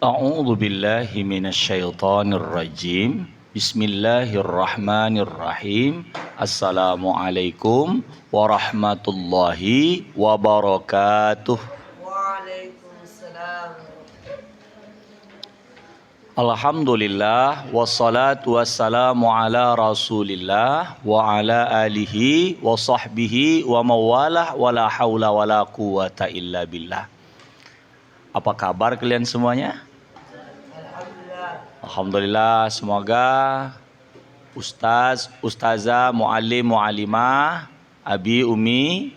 A'udzu billahi minasyaitonir rajim. Bismillahirrahmanirrahim. Assalamualaikum warahmatullahi wabarakatuh. Waalaikumsalam. Alhamdulillah wassalatu wassalamu ala Rasulillah wa ala alihi wa sahbihi wa mawalah wala haula wala quwata illa billah. Apa kabar kalian semuanya? Alhamdulillah. Alhamdulillah, semoga Ustaz, Ustazah, Muallim, Muallimah, Abi, Umi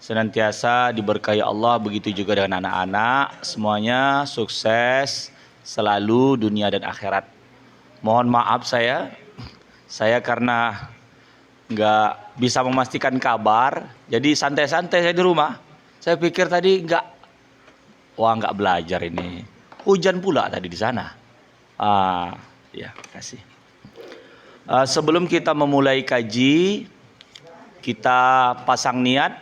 senantiasa diberkahi Allah, begitu juga dengan anak-anak, semuanya sukses selalu dunia dan akhirat. Mohon maaf saya karena nggak bisa memastikan kabar, jadi santai-santai saya di rumah. Saya pikir tadi nggak belajar ini. Hujan pula tadi di sana. Ya, kasih. Sebelum kita memulai kaji, kita pasang niat.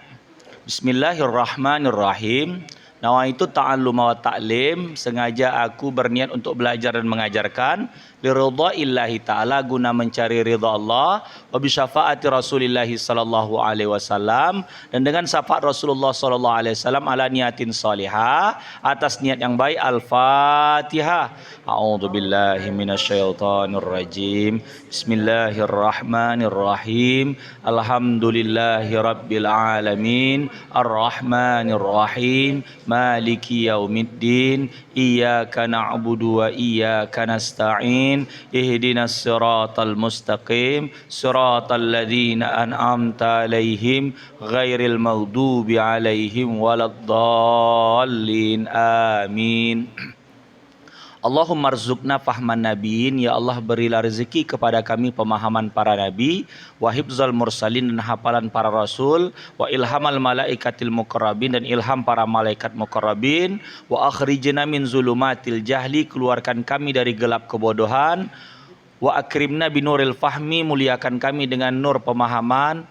Bismillahirrahmanirrahim. Nawaitu ta'alluma wa ta'lim, sengaja aku berniat untuk belajar dan mengajarkan liridha'illahi ta'ala, guna mencari ridha Allah, wa bi syafaati Rasulillah sallallahu alaihi wasallam, dan dengan syafaat Rasulullah sallallahu alaihi wasallam, ala niatin salihah, atas niat yang baik. Al-Fatihah. A'udzu billahi minasyaitonir rajim. Bismillahirrahmanirrahim. Alhamdulillahi rabbil alamin. Ar-Rahmanir Rahim. Maliki yaumiddin. Iyyaka na'budu wa iyyaka nasta'in. Ihdinas siratal mustaqim. Siratal ladzina an'amta 'alaihim ghairil maghdubi 'alaihim waladdallin. Amin. Allahumma rzuqna fahman nabiin, ya Allah berilah rezeki kepada kami pemahaman para nabi, wa hifzal mursalin, dan hafalan para rasul, wa ilhamal malaikatil muqarrabin, dan ilham para malaikat muqarrabin, wa akhrijna min zulumatil jahli, keluarkan kami dari gelap kebodohan, wa akrimna binuril fahmi, muliakan kami dengan nur pemahaman,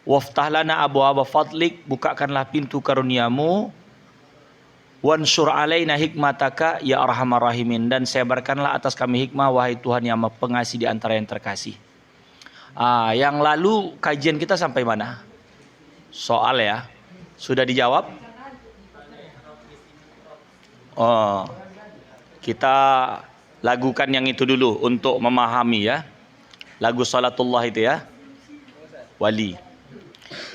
waftah lana abwaaba fadlik, bukakanlah pintu karuniamu, wansur alaina hikmataka ya arhamar rahimin, dan sebarkanlah atas kami hikmah, wahai Tuhan yang Maha Pengasih di antara yang terkasih. Yang lalu kajian kita sampai mana? Soal ya, sudah dijawab? Kita lagukan yang itu dulu untuk memahami ya. Lagu Salatullah itu ya. Wali.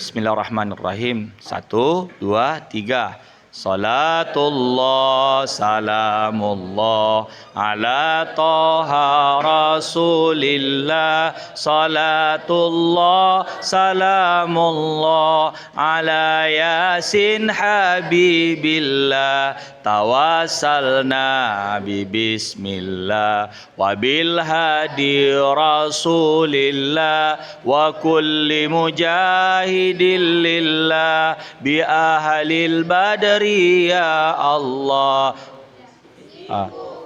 Bismillahirrahmanirrahim. 1, 2, 3. Salatullah salamullah ala toha rasulillah. Salatullah salamullah ala yasin habibillah. Tawassalna bi bismillah wa bil hadi rasulillah wa kulli mujahidin lillah bi ahlil badri ya Allah.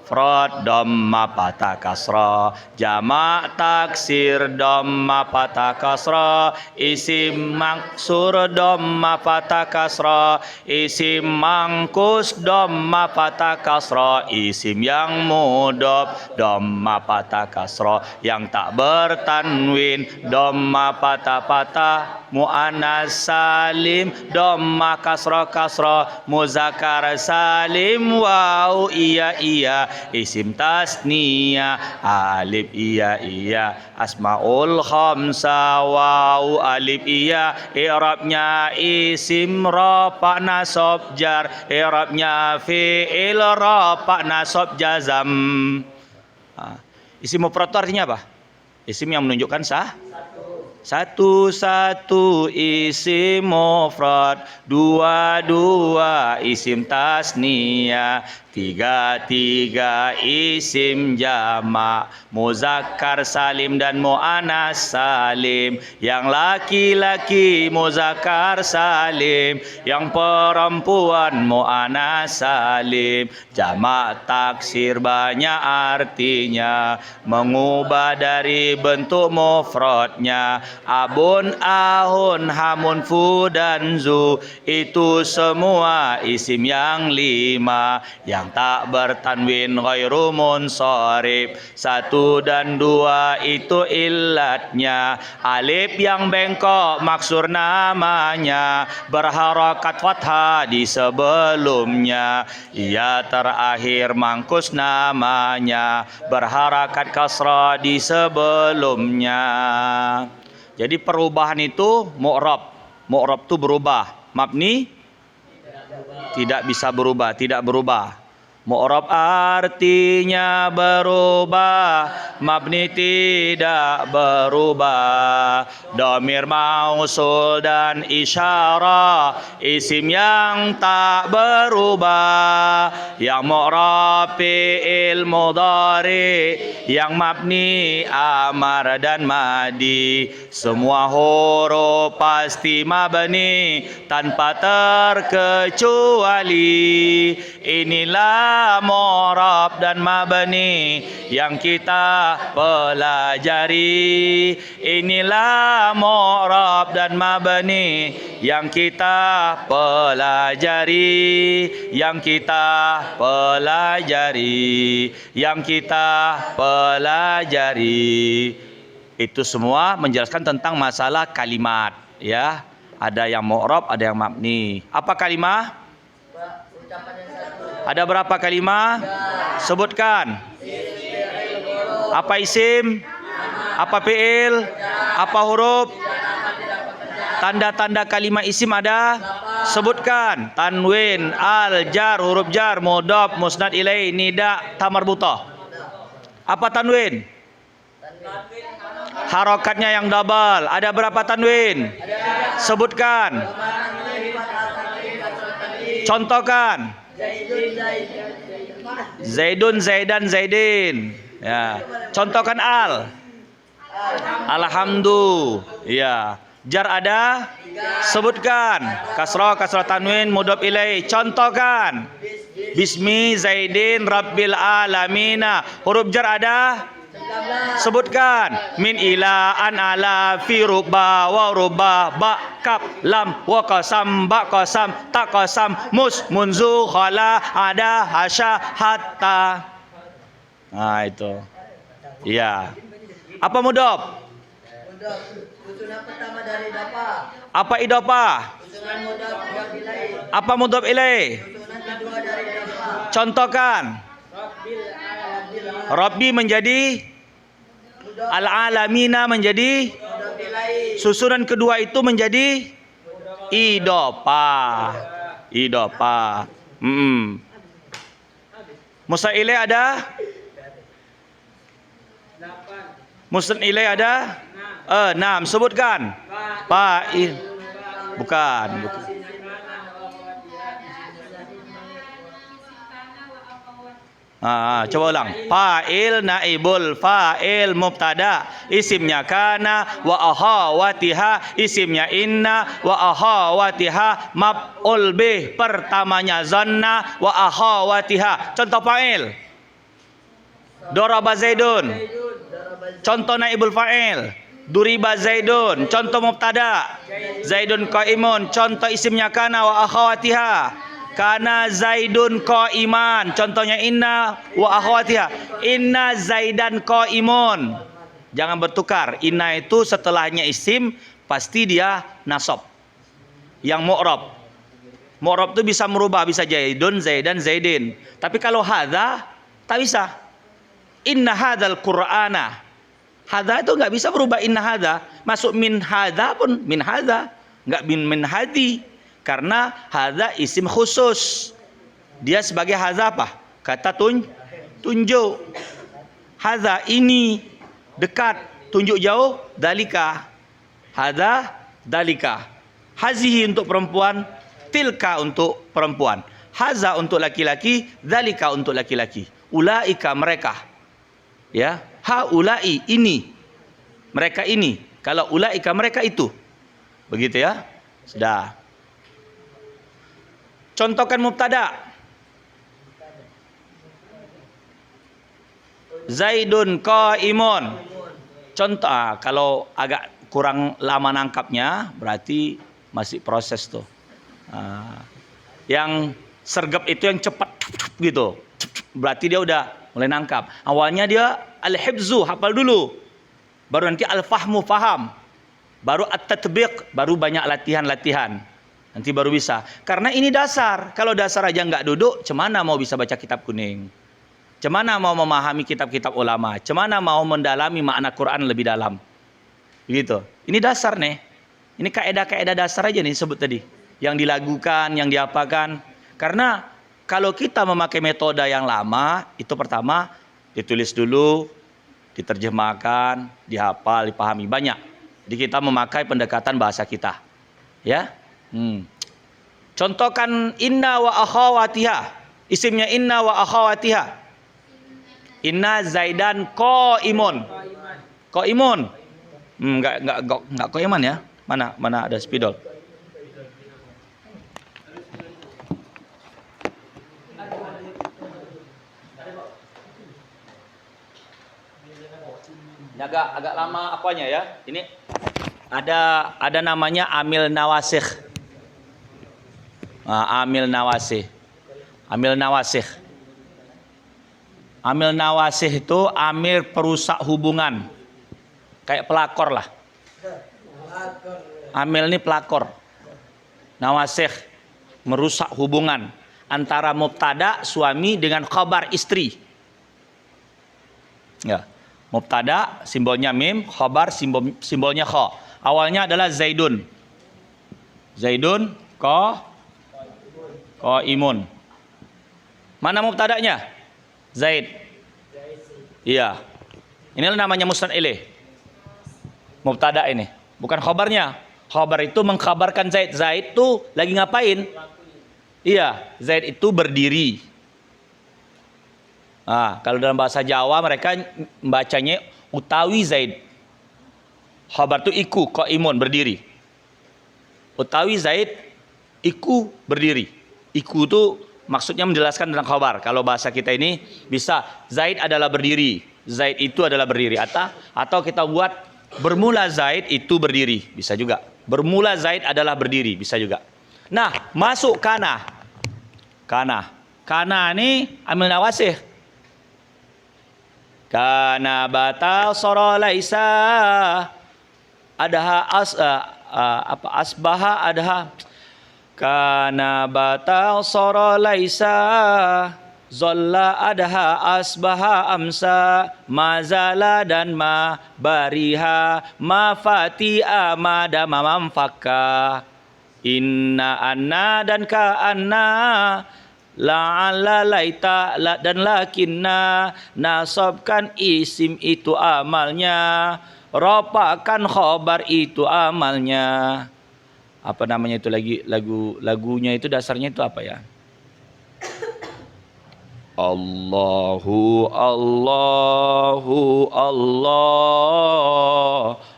Mufrad dhamma patah kasra, jamak taksir dhamma patah kasra, isim maksur dhamma patah kasra, isim mangkus dhamma patah kasra, isim yang mudhof dhamma patah kasra, yang tak bertanwin dhamma patah, muannas salim dhamma kasra, muzakkar salim waw iya, isim tasniyah alif iya, asmaul khamsa waw alif iya, i'rabnya isim rafa nasab jar, i'rabnya fi'il rafa nasab jazam. Isim mufrad artinya apa? Isim yang menunjukkan satu isim mufrad, dua isim tasniyah, tiga isim jamak, muzakkar salim dan muannas salim. Yang laki-laki muzakkar salim, yang perempuan muannas salim. Jamak taksir banyak artinya, mengubah dari bentuk mufradnya, abun, ahun, hamun, fu dan zu. Itu semua isim yang 5 yang tak bertanwin ghairu munsharif. 1 dan 2 itu illatnya. Alif yang bengkok maksur namanya, berharakat fathah di sebelumnya. Ia terakhir mangkus namanya, berharakat kasrah di sebelumnya. Jadi perubahan itu mu'rab. Mu'rab itu berubah. Mabni tidak bisa berubah, tidak berubah. Mu'rab artinya berubah, mabni tidak berubah. Dhamir mausul dan isyarah, isim yang tak berubah. Yang mu'rab fi'il mudhari, yang mabni amar dan madi. Semua huruf pasti mabni tanpa terkecuali. Inilah mu'rab dan mabni yang kita pelajari. Inilah mu'rab dan mabni yang kita pelajari, yang kita pelajari, yang kita pelajari. Itu semua menjelaskan tentang masalah kalimat, ya. Ada yang mu'rab, ada yang mabni. Apa kalimah? Ucapan yang satu. Ada berapa kalimah? Sebutkan. Apa isim? Apa fi'il? Apa huruf? Tanda-tanda kalimat isim ada? Sebutkan. Tanwin, al, jar, huruf jar, mudhaf, musnad ilaih, nida, ta marbutah. Apa tanwin? Harokatnya yang double. Ada berapa tanwin? Sebutkan. Contohkan. Zaidun, Zaidan, Zaidin. Ya. Contohkan al. Alhamdulillah. Ya. Jar ada? Sebutkan. Kasrah, kasrah tanwin, mudhaf ilaih. Contohkan. Bismi Zaidin Rabbil Alamina. Huruf jar ada? Sebutkan. Min ila an ala fi ruba wa ruba ba kaf lam wa qasam ba qasam ta qasam mus munzu khala ada hasya hatta. Nah itu. Iya. Apa mudhaf? Mudhaf. Susunan pertama dari dapa. Apa idhofah? Susunan mudhaf mudhaf ilaih. Apa mudhaf ilaih? Susunan kedua dari dapa. Contohkan. Rabbi menjadi al-alamina menjadi Mudhaf ilaih. susunan kedua itu menjadi idhofah. Idhofah. Musnad ilaih ada? Musnad ilaih ada? 6. Sebutkan. Fa'il. Bukan. Coba ulang. Fa'il naibul fa'il mubtada, isimnya kana, wa akhawatiha, isimnya inna, wa akhawatiha maf'ul bih, pertamanya zanna, wa akhawatiha. Contoh fa'il. Daraba Zaidun. Contoh naibul fa'il. Duriba Zaidun. Contoh mubtada. Zaidun qaimun. Contoh isimnya kana wa akhawatiha. Kana Zaidun qaiman. Contohnya inna wa akhawatiha. Inna Zaidan qaimun. Jangan bertukar. Inna itu setelahnya isim pasti dia nasab. Yang mu'rab. Mu'rab itu bisa merubah, bisa Zaidun, Zaidan, Zaidin. Tapi kalau hadza tak bisa. Inna hadzal Qur'ana. Hadza itu enggak bisa berubah inna hadza. Masuk min hadza pun min hadza, enggak min hadi. Karena hadza isim khusus. Dia sebagai hadza apa? Kata tunjuk. Hadza ini dekat, tunjuk jauh, dalika. Hadza dalika. Hazihi untuk perempuan, tilka untuk perempuan. Hadza untuk laki-laki, dalika untuk laki-laki. Ulaika mereka. Ya, haulai ini. Mereka ini. Kalau ulaika mereka itu. Begitu ya? Sudah. Contohkan mubtada. Zaidun qaimun. Contoh kalau agak kurang lama nangkapnya, berarti masih proses tuh. Yang sergap itu yang cepat gitu, berarti dia udah mulai nangkap. Awalnya dia al-hifzu, hafal dulu, baru nanti al-fahmu, faham, baru at-tatbiq, baru banyak latihan-latihan, nanti baru bisa. Karena ini dasar. Kalau dasar aja nggak duduk, cemana mau bisa baca kitab kuning, cemana mau memahami kitab-kitab ulama, cemana mau mendalami makna Quran lebih dalam. Begitu. Ini dasar nih. Ini kaedah-kaedah dasar aja nih sebut tadi, yang dilakukan, yang diapakan. Karena kalau kita memakai metode yang lama, itu pertama ditulis dulu, diterjemahkan, dihafal, dipahami, banyak. Jadi kita memakai pendekatan bahasa kita. Ya. Contohkan inna wa akhawatiha. Isimnya inna wa akhawatiha. Inna Zaidan qaimun. Qaimun. Enggak qaiman ya. Mana ada spidol. Agak lama apanya ya? Ini ada namanya amil nawasikh. Amil nawasih. Amil nawasikh. Amil nawasih itu amil perusak hubungan. Kayak pelakor lah. Amil ini pelakor. Nawasikh, merusak hubungan antara mubtada suami dengan khabar istri. Ya. Mubtada simbolnya mim, khabar simbolnya kha. Awalnya adalah Zaidun. Zaidun qaimun. Mana mubtadanya? Zaid. Iya. Inilah namanya musnad ilaih. Mubtada ini, bukan khabarnya. Khabar itu mengkhabarkan Zaid. Zaid itu lagi ngapain? Iya, Zaid itu berdiri. Kalau dalam bahasa Jawa mereka membacanya utawi Zaid. Khabar itu iku, qaimun, berdiri. Utawi Zaid, iku, berdiri. Iku itu maksudnya menjelaskan tentang khabar. Kalau bahasa kita ini bisa Zaid adalah berdiri. Zaid itu adalah berdiri. Atau kita buat bermula Zaid itu berdiri. Bisa juga. Bermula Zaid adalah berdiri. Bisa juga. Nah, masuk kana. Kana ini amil nawasih. Kana batal soro laisa. Adaha asbaha adaha. Kana batal soro laisa. Zolla adaha asbaha amsa. Mazala dan ma bariha. Ma fati'a mada mamam fakka. Inna anna dan ka anna. La'ala laita dan lakinna. Nasabkan isim itu amalnya. Ropakan khobar itu amalnya. Apa namanya itu lagi, lagunya itu dasarnya itu apa ya? Allahu Allahu Allah.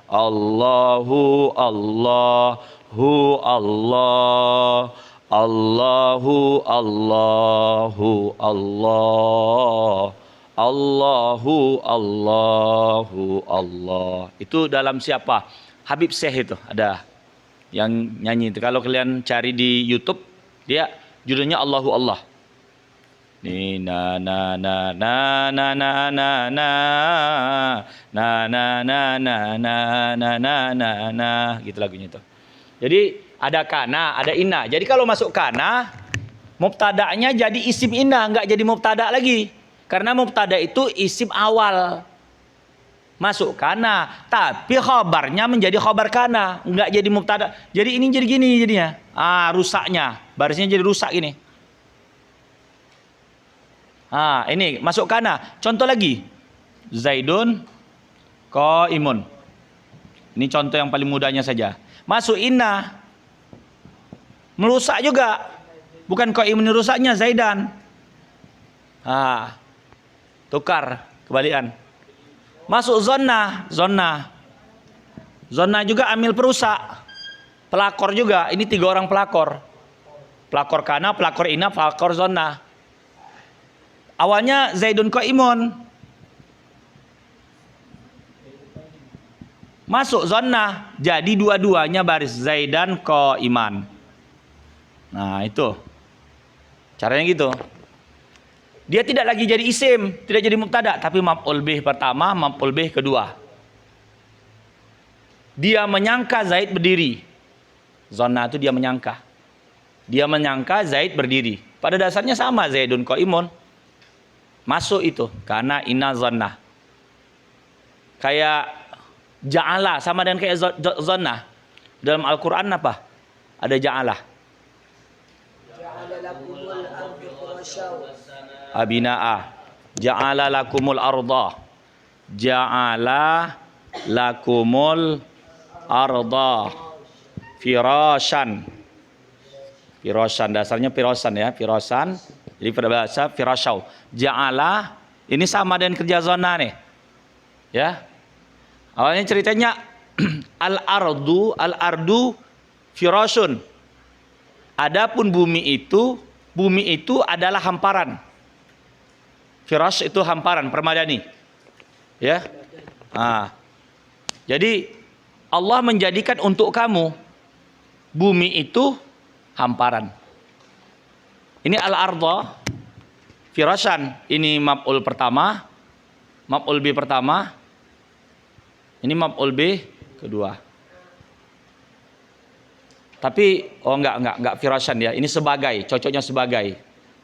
Allahu Allahu Allah. Allahu Allahu Allah. Allahu Allahu Allah. Itu dalam siapa? Habib Syekh itu ada yang nyanyi itu. Kalau kalian cari di YouTube, dia judulnya Allahu Allah. Ni na na na na na na na na na na na na na na na na gitu lagunya itu. Jadi ada kana, ada inna. Jadi kalau masuk kana, mubtada'nya jadi isim inna, enggak jadi mubtada' lagi. Karena mubtada' itu isim awal. Masuk kana, tapi khabarnya menjadi khabar kana, enggak jadi mubtada'. Jadi ini jadi gini jadinya. Rusaknya. Barisnya jadi rusak gini. Ini masuk kana. Contoh lagi. Zaidun qaimun. Ini contoh yang paling mudahnya saja. Masuk inna. Merusak juga. Bukan qaimun rusaknya Zaidan. Tukar kebalikan. Masuk zonna. Zonna juga amil perusak. Pelakor juga. Ini 3 orang pelakor. Pelakor kana, pelakor inna, pelakor zonna. Awalnya Zaidun qaimun. Masuk zannah, jadi dua-duanya baris Zaidan qaiman. Nah, itu. Caranya gitu. Dia tidak lagi jadi isim, tidak jadi mubtada, tapi maf'ul bih pertama, maf'ul bih kedua. Dia menyangka Zaid berdiri. Zonna itu dia menyangka. Dia menyangka Zaid berdiri. Pada dasarnya sama, Zaidun qaimun. Masuk itu karena inna zonna. Kayak ja'ala sama dengan kayak zonna. Dalam Al-Qur'an apa? Ada ja'ala. Ja'ala lakumul ardi firasyaw. Abina'a. Ja'ala lakumul arda. Ja'ala lakumul arda firasyan. Firasyan dasarnya firasan ya, firasan. Jadi pada bahasa firasyaw. Ja'ala ini sama dengan kerja zona nih. Ya. Awalnya ceritanya al-ardu firasun. Adapun bumi itu adalah hamparan. Firash itu hamparan, permadani. Ya. Nah. Jadi Allah menjadikan untuk kamu bumi itu hamparan. Ini al-arda firasan. Ini maf'ul pertama, maf'ul bi pertama. Ini maf'ul bi kedua. Tapi enggak firasan ya. Ini sebagai, cocoknya sebagai.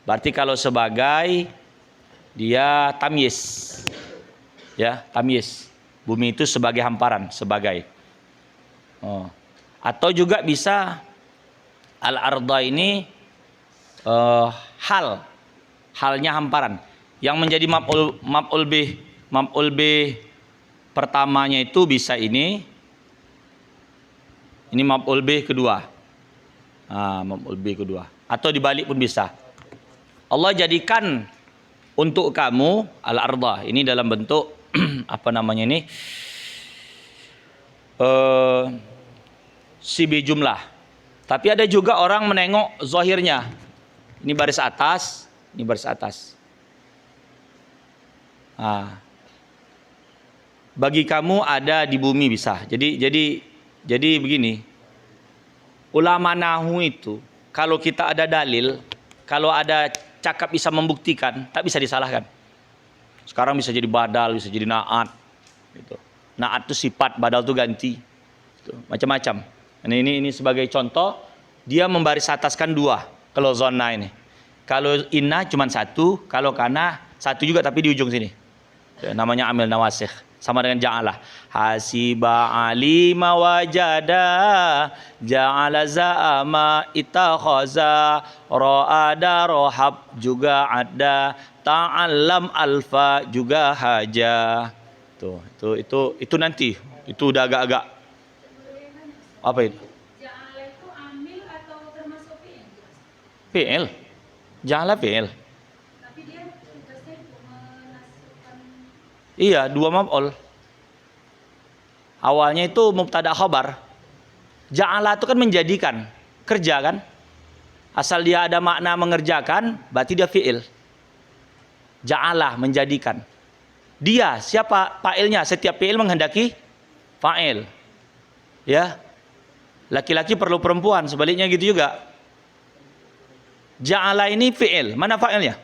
Berarti kalau sebagai dia tamyiz. Ya, tamyiz. Bumi itu sebagai hamparan, sebagai. Oh. Atau juga bisa al-arda ini halnya hamparan. Yang menjadi maf'ul bih pertamanya itu bisa ini maf'ul bih kedua. Maf'ul bih kedua. Atau dibalik pun bisa. Allah jadikan untuk kamu al-arda ini dalam bentuk apa namanya ini? Sibi jumlah. Tapi ada juga orang menengok zahirnya. Ini baris atas, ini baris atas. Bagi kamu ada di bumi bisa. Jadi begini. Ulama nahu itu kalau kita ada dalil, kalau ada cakap bisa membuktikan, tak bisa disalahkan. Sekarang bisa jadi badal, bisa jadi naat. Gitu. Naat itu sifat, badal itu ganti. Gitu. Macam-macam. Ini sebagai contoh, dia membaris ataskan dua. Kalau zona ini. Kalau inna cuma satu, kalau kana satu juga tapi di ujung sini. Ya, namanya amil nawasikh. Sama dengan ja'ala. Hasiba alima wajada ja'ala za'ama itakhaza ra'ada rohab juga ada ta'allam alfa juga haja. Itu nanti. Itu udah agak-agak apa itu? Ja'ala itu amil atau termasuk fi'il? Fi'il. Ja'ala fi'il. Tapi dia tugasnya itu menasukkan. Iya, dua maf'ul. Awalnya itu mubtada khabar. Ja'ala itu kan menjadikan, kerja kan? Asal dia ada makna mengerjakan, berarti dia fi'il. Ja'ala menjadikan. Dia siapa fa'ilnya? Setiap fi'il menghendaki fa'il. Ya. Laki-laki perlu perempuan, sebaliknya gitu juga. Ja'ala ini fi'il. Mana fa'ilnya?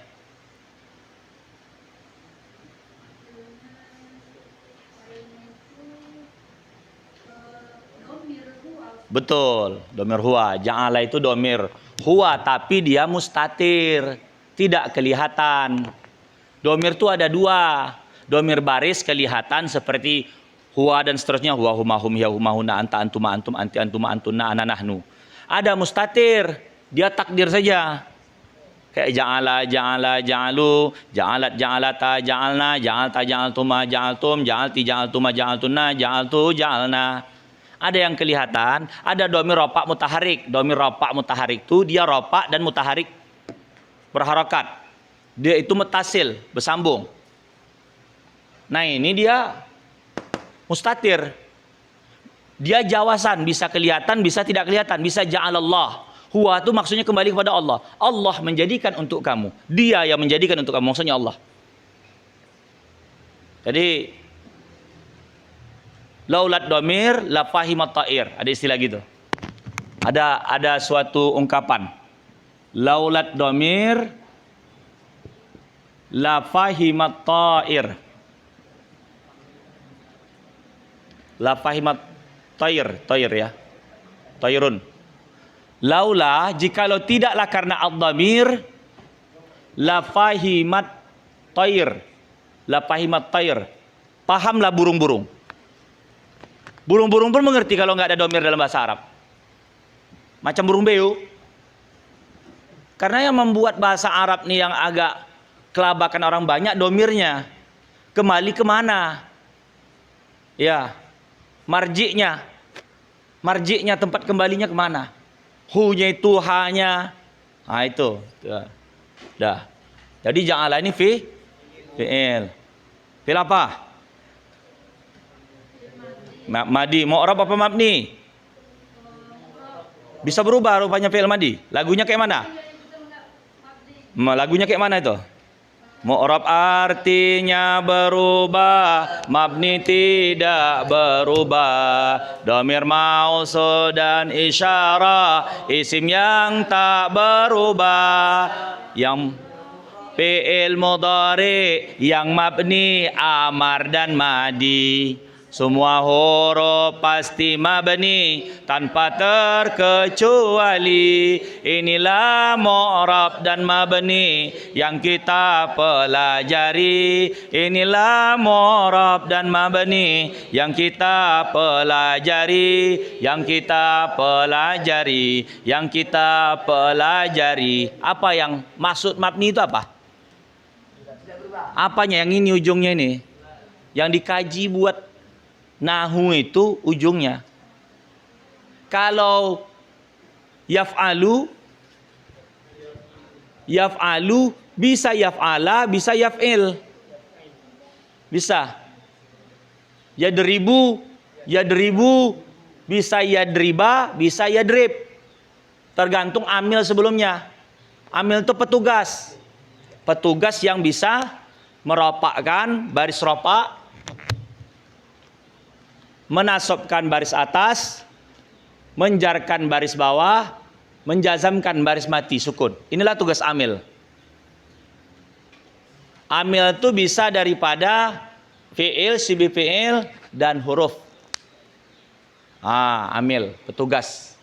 Betul, domir huwa. Ja'ala itu domir huwa, tapi dia mustatir, tidak kelihatan. Domir itu ada dua. Domir baris kelihatan seperti huwa dan seterusnya. Huwa huma hum ya huma huna anta antuma antum anti antuma antuna ana nahnu. Ada mustatir, dia takdir saja. Kayak ja'ala, ja'alu, ja'alat, ja'alata, ja'alna, ja'alta, ja'altuma, ja'altum, ja'alti, ja'altuma, ja'altuna, ja'altu, ja'alna. Ada yang kelihatan, ada domir ropak mutaharik. Domir ropak mutaharik itu dia ropak dan mutaharik berharokat. Dia itu mutasil, bersambung. Nah ini dia mustatir. Dia jawasan, bisa kelihatan, bisa tidak kelihatan. Bisa ja'alallah. Huwa itu maksudnya kembali kepada Allah. Allah menjadikan untuk kamu. Dia yang menjadikan untuk kamu. Maksudnya Allah. Jadi Laulat domir la fahimat ta'ir. Ada istilah gitu. Ada suatu ungkapan. Laulat domir la fahimat ta'ir. La fahimat ta'ir ya. Ta'irun. Laula, jikalau tidaklah karena ad-dhamir, la fahimat ta'ir. La fahimat ta'ir. Pahamlah burung-burung. Burung-burung pun mengerti kalau nggak ada domir dalam bahasa Arab. Macam burung beo. Karena yang membuat bahasa Arab nih yang agak kelabakan orang banyak domirnya. Kembali kemana? Ya, marji'nya. Marji'nya, tempat kembalinya kemana? Hu-nya itu, ha-nya. Nah itu. Dah. Jadi ja'ala ini fi'il. Fi'il apa? Madi. Mu'rab apa mabni? Bisa berubah rupanya fi'il madi. Lagunya kayak mana? Lagunya kayak mana itu? Mu'rab artinya berubah, mabni tidak berubah. Dhamir mausul dan isyarah, isim yang tak berubah. Yang fi'il mudhari, yang mabni, amar dan madi. Semua huruf pasti mabni tanpa terkecuali. Inilah mu'rab dan mabni yang kita pelajari. Inilah mu'rab dan mabni yang kita pelajari. Yang kita pelajari. Yang kita pelajari. Apa yang maksud mabni itu apa? Apanya yang ini ujungnya ini? Yang dikaji buat nahu itu ujungnya. Kalau yaf'alu bisa yaf'ala, bisa yaf'il. Bisa. Yadribu bisa yadriba, bisa yadrib. Tergantung amil sebelumnya. Amil itu petugas. Petugas yang bisa meropakkan baris ropak, menasabkan baris atas, menjarkan baris bawah, menjazamkan baris mati sukun. Inilah tugas amil. Amil itu bisa daripada fi'il, sibih fi'il, dan huruf. Amil, petugas.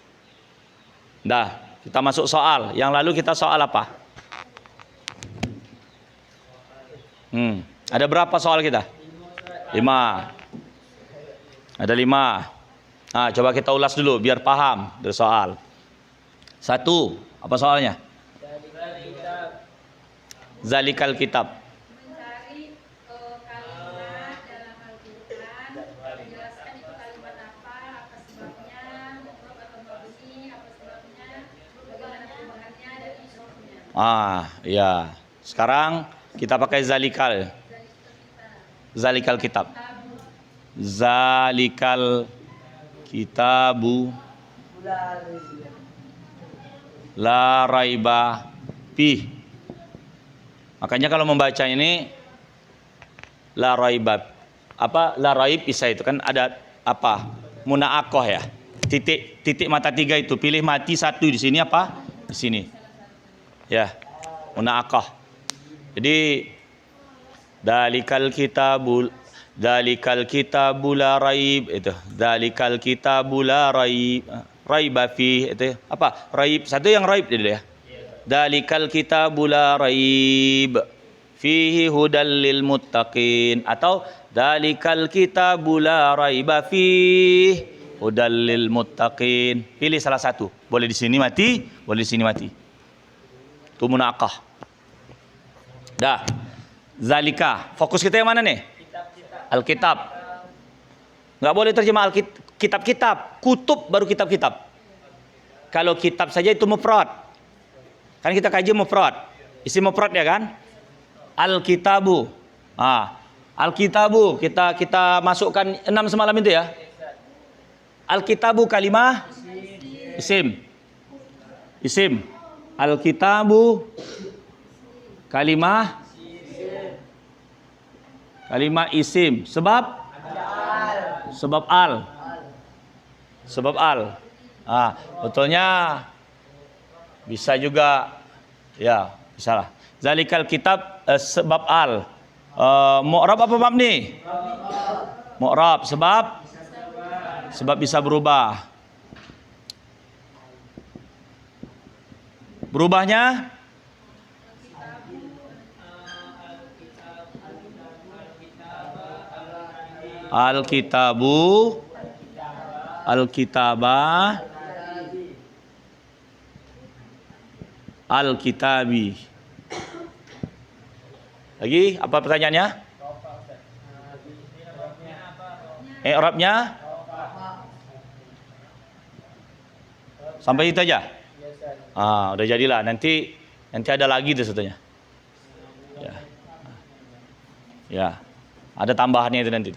Dah, kita masuk soal. Yang lalu kita soal apa? Ada berapa soal kita? 5. Ada 5. Coba kita ulas dulu biar paham dari soal. 1. Apa soalnya? Zalikal kitab. Mencari kalimat dalam Al-Quran, menjelaskan itu kalimat apa sebabnya, mu'rab atau mabni, apa sebabnya, bagaimana perubahannya dan isrofnya. Ya. Sekarang kita pakai zalikal. Zalikal kitab. Zalikal kitabu la raiba fi. Makanya kalau membaca ini la raiba, la raib bisa itu kan ada apa? Munaakoh ya. Titik mata 3 itu. Pilih mati 1 di sini apa? Di sini. Ya. Munaakoh. Jadi dalikal kitabu la raib itu. Dalikal kitabu la raib. Raiba fi itu apa? Raib. Satu yang raib dulu ya. Dalikal kitabu la raib fihi hudal lil muttaqin, atau dalikal kitabu la raiba fihi hudal lil muttaqin. Pilih salah satu. Boleh di sini mati, boleh di sini mati. Itu munaqah. Dah. Zalika. Fokus kita yang mana nih? Alkitab. Nggak boleh terjemah kitab-kitab. Kutub baru kitab-kitab. Kalau kitab saja itu mufrad. Kan kita kaji mufrad. Isi mufrad ya kan? Alkitabu. Alkitabu kita masukkan 6 semalam itu ya. Alkitabu kalimah isim. Isim. Alkitabu kalimah isim. Sebab Sebab al. Sebab al. Betulnya bisa juga, ya, bisa lah. Zalikal kitab, sebab al. Mu'rab apa mabni? Mu'rab. Sebab bisa berubah. Berubahnya al-kitabu, al-kitabah, al-kitabi. Lagi apa pertanyaannya? I'rabnya sampai itu aja. Udah jadilah. Nanti ada lagi tuh sebetulnya. Ya. Ada tambahannya itu nanti.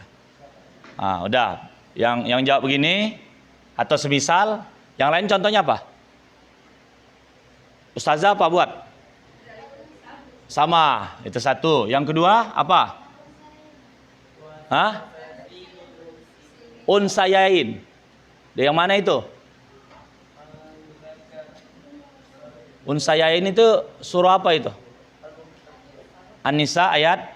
Udah. Yang jawab begini atau semisal, yang lain contohnya apa? Ustazah apa buat? Sama, itu satu. Yang kedua apa? Unsayain. Yang mana itu? Unsayain itu surah apa itu? An-Nisa ayat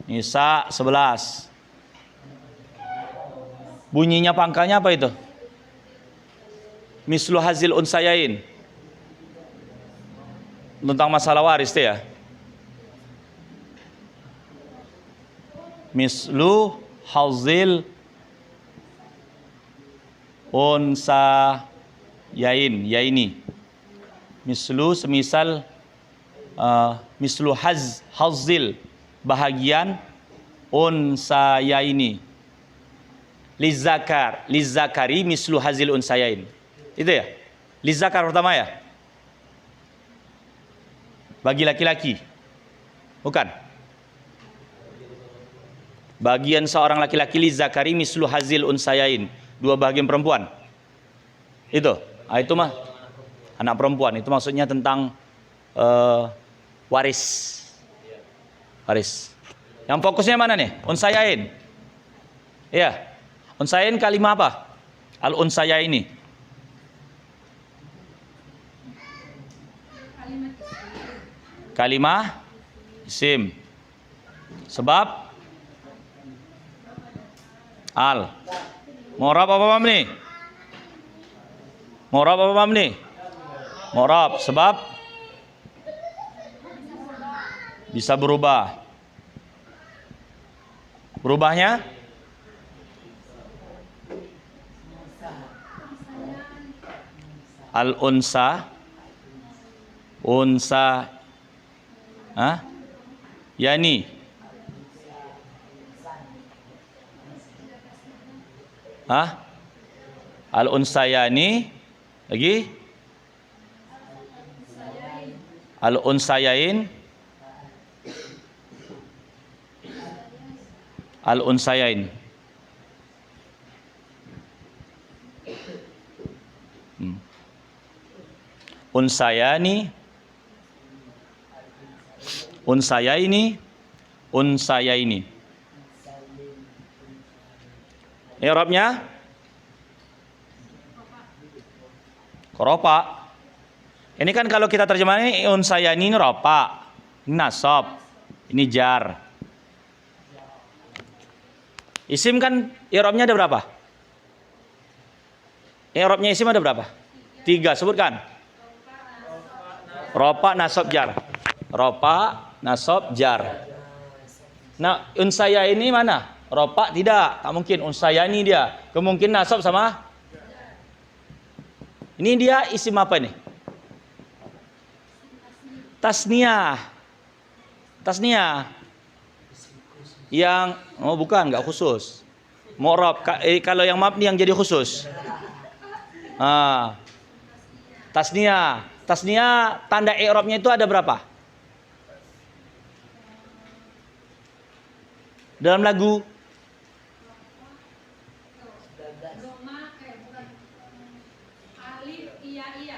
Nisa 11. Bunyinya pangkalnya apa itu? Mislu hazil unsayain. Tentang masalah waris itu ya. Mislu hazil yaini. Mislu semisal, mislu hazil bahagian unsayaini. Lizakari mislu hazil unsayain. Itu ya. Lizakar pertama ya. Bagi laki-laki. Bukan. Bagian seorang laki-laki lizakari mislu hazil unsayain. 2 bagian perempuan. Itu. Itu mah anak perempuan. Itu maksudnya tentang waris. Waris. Yang fokusnya mana nih? Unsayain. Iya. Unsayain kalimah apa? Al-unsayaini. Kalimah isim. Sebab al. Mu'rab apa mabni? Mu'rab apa mabni? Mu'rab. Sebab bisa berubah. Berubahnya al-unsa, yani, al-unsayani, lagi al-unsayain, al-unsayain. Unsayani, unsayaini, unsayaini. I'rabnya ropa. Ini kan kalau kita terjemahin unsayani ini ropa, ini nasab, ini jar. Isim kan i'rabnya ada berapa? I'rabnya isim ada berapa? 3, sebutkan. Ropa, nasab, jar. Ropa, nasab, jar. Nah, unsaya ini mana? Ropa tidak, tak mungkin. Unsaya ini dia. Kemungkinan nasab sama. Ini dia isim apa nih? Tasniyah. Tasniyah. Yang bukan, enggak khusus. Mu'rab, kalau yang mabni yang jadi khusus. Tasniyah. Tasniyah tanda i'rabnya itu ada berapa? Dalam lagu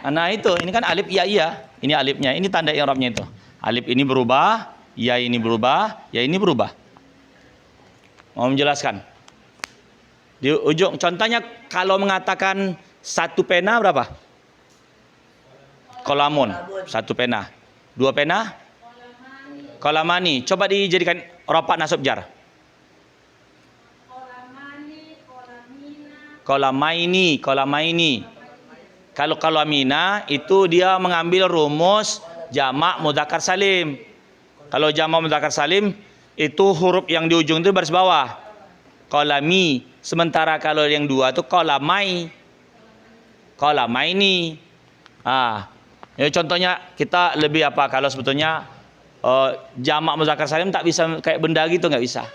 nah itu, ini kan alif iya iya. Ini alifnya, ini tanda i'rabnya itu. Alif ini berubah Ya ini berubah, ya ini berubah. Mau menjelaskan? Di ujung, contohnya kalau mengatakan satu pena berapa? Kolamun, satu pena. Dua pena? Kolamani. Coba dijadikan ropak nasab jar. Kolamani, kolamina. Kolamaini. Kalau kolamina itu dia mengambil rumus jamak mudzakkar salim. Kalau jamak mudzakkar salim itu huruf yang di ujung itu baris bawah. Kolami. Sementara kalau yang dua itu kolamai. Kolamaini. Ya contohnya kita lebih apa kalau sebetulnya jamak mudzakkar salim tak bisa kayak benda gitu, nggak bisa.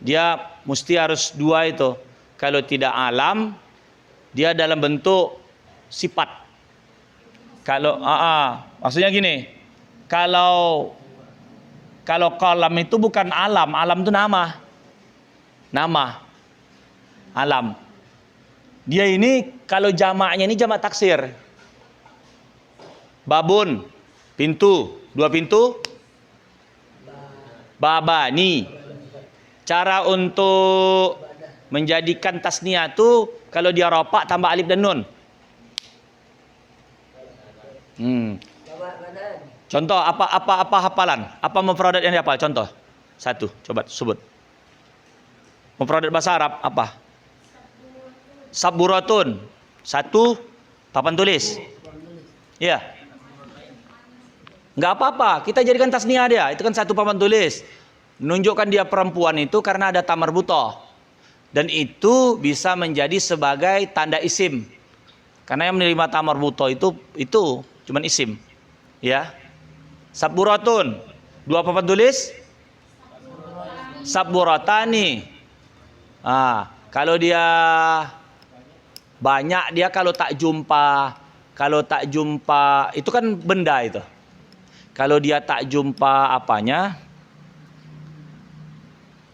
Dia mesti harus dua itu. Kalau tidak alam, dia dalam bentuk sifat. Kalau maksudnya gini, kalau kolam itu bukan alam, alam itu nama. Alam. Dia ini kalau jamaknya ini jamak taksir. Babun, pintu, dua pintu. Babani. Cara untuk menjadikan tasniah itu kalau dia ropak tambah alif dan nun. Contoh apa hafalan? Apa mufradat yang dihafal? Contoh. Satu, coba sebut. Mufradat bahasa Arab apa? Saburatun. Satu papan tulis. Iya. Enggak apa-apa, kita jadikan tasniah dia. Itu kan satu papan tulis. Menunjukkan dia perempuan itu karena ada tamar butoh. Dan itu bisa menjadi sebagai tanda isim. Karena yang menerima tamar butoh itu cuman isim. Ya. Saburatun. Dua papan tulis? Saburatani. Kalau dia banyak, dia kalau tak jumpa itu kan benda itu. Kalau dia tak jumpa apanya,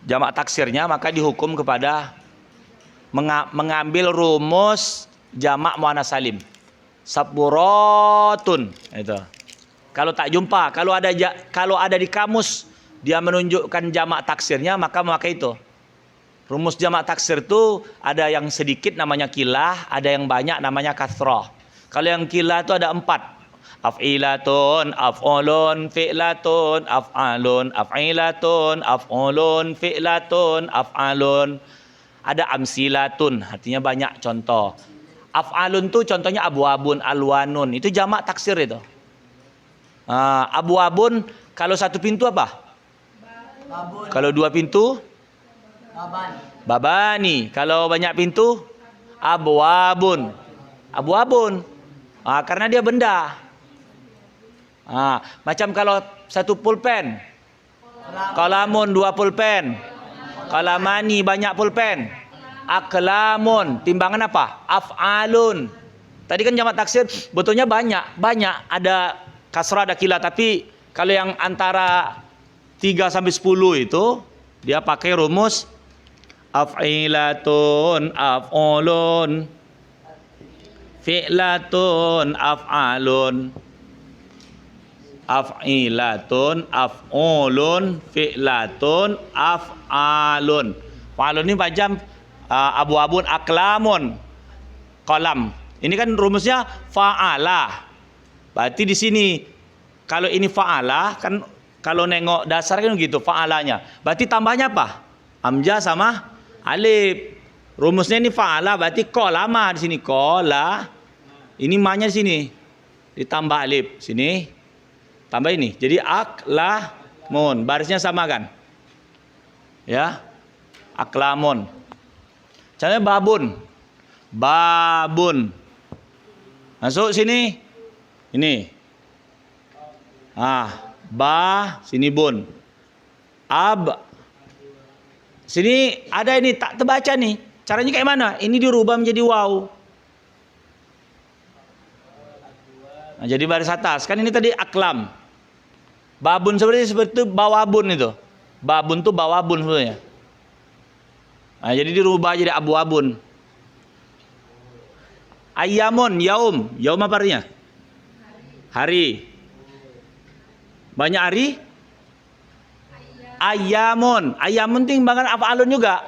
jamak taksirnya, maka dihukum kepada mengambil rumus jamak muannas salim. Saburatun itu. Kalau tak jumpa, kalau ada di kamus dia menunjukkan jamak taksirnya, maka memakai itu. Rumus jamak taksir itu ada yang sedikit namanya kilah, ada yang banyak namanya kathrah. Kalau yang kilah itu ada 4. Af'ilatun, af'ulun, fi'latun, af'alun, af'ilatun, af'ulun, fi'latun, af'alun. Ada amsilatun, artinya banyak contoh. Af'alun itu contohnya abwabun, alwanun. Itu jamak taksir itu. Abwabun kalau satu pintu apa? Babun. Kalau dua pintu? Baban. Babani. Kalau banyak pintu? Abwabun. Karena dia benda. Macam kalau satu pulpen. Kalamun, dua pulpen. Kalamani, banyak pulpen. Aklamun, timbangan apa? Af'alun. Tadi kan jamak taksir betulnya banyak. Ada kasrah, ada kilah. Tapi kalau yang antara 3 sampai 10 itu dia pakai rumus af'ilatun, af'ulun, fi'latun, af'alun. Af'ilatun, af'ulun, fi'latun, af'alun. Fa'alun ini macam abu-abun, aklamun, kolam. Ini kan rumusnya fa'ala. Berarti di sini kalau ini fa'ala kan, kalau nengok dasar kan gitu fa'alanya. Berarti tambahnya apa? Hamzah sama alif. Rumusnya ini fa'ala, berarti kolama di sini kola. Ini ma-nya di sini. Ditambah alif sini. Tambah ini. Jadi aklamun. Barisnya sama kan? Ya. Aklamun. Contohnya babun. Masuk sini. Ini. Sini bun. Sini ada ini tak terbaca nih. Caranya kayak mana? Ini dirubah menjadi waw. Jadi baris atas. Kan ini tadi aklam. Babun seperti itu bawabun itu. Babun tuh bawabun sebenarnya. Jadi dirubah jadi abu-abun. Ayamun, yaum. Yaum apa artinya? Hari. Banyak hari? ayam, Ayamun. Ayamun timbangan af'alun juga.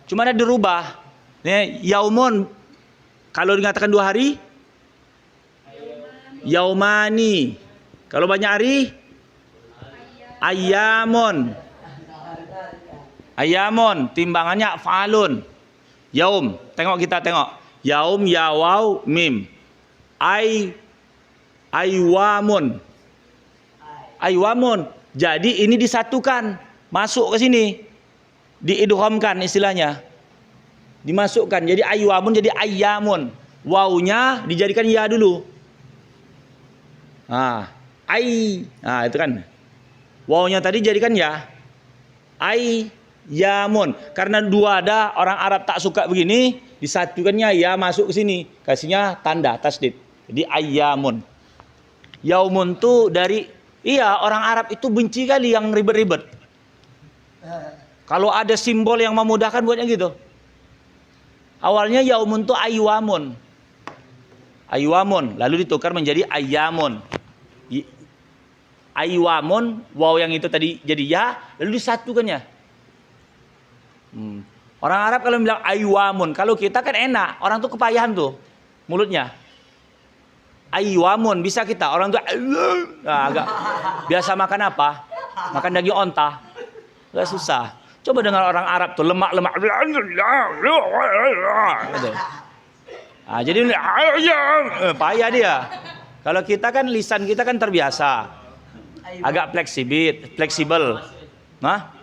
Cuma ada dirubah. Nih, yaumun. Kalau dikatakan 2 hari? Yaumani. Kalau banyak hari? Ayamun. Ayamun. Timbangannya fa'alun. Yaum. Tengok kita tengok. Yaum, yawau, mim. Aywamun. Aywamun. Jadi ini disatukan, masuk ke sini. Diidghamkan istilahnya. Dimasukkan. Jadi aywamun jadi ayyamun. Wawunya dijadikan ya dulu. Nah, itu kan. Wawunya tadi jadikan ya. Ayyamun. Karena 2 ada orang Arab tak suka begini, disatukannya ya masuk ke sini. Kasihnya tanda tasdid. Jadi ayyamun. Yaumun tuh dari orang Arab itu benci kali yang ribet-ribet. Kalau ada simbol yang memudahkan buatnya gitu. Awalnya yaumun tuh aywamun. Aywamun lalu ditukar menjadi ayyamun. Aywamun, waw yang itu tadi jadi ya, lalu disatukannya. Orang Arab kalau bilang aywamun, kalau kita kan enak, orang tuh kepayahan tuh mulutnya. Aywamun bisa kita, orang tuh agak biasa makan apa? Makan daging onta. Agak susah. Coba dengar orang Arab tuh lemak-lemak. Gitu. Jadi payah dia. Kalau kita kan lisan kita kan terbiasa. Agak fleksibel. Nah?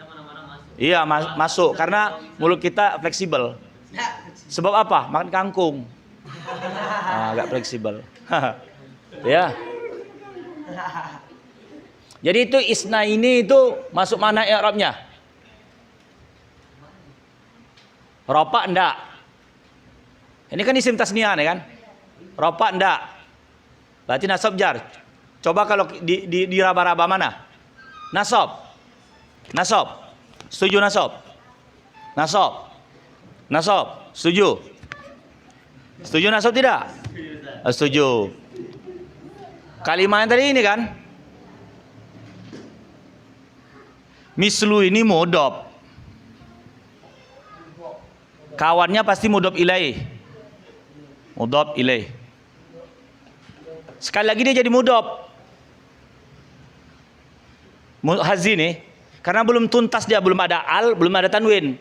Iya, masuk karena mulut kita fleksibel. Sebab apa? Makan kangkung. Agak fleksibel. Ya. Jadi itu isna ini itu masuk mana i'rabnya? Ropa enggak? Ini kan isim tasniah kan? Ropa enggak? Berarti nasab jar. Coba kalau di raba-raba mana? Nasab. Setuju nasab? Nasab. Setuju? Setuju nasab tidak? Setuju. Kalimat yang tadi ini kan? Mislu ini mudhof. Kawannya pasti mudhof ilaih. Mudhof ilaih. Sekali lagi dia jadi mudhof. Hazi nih. Karena belum tuntas dia, belum ada al, belum ada tanwin.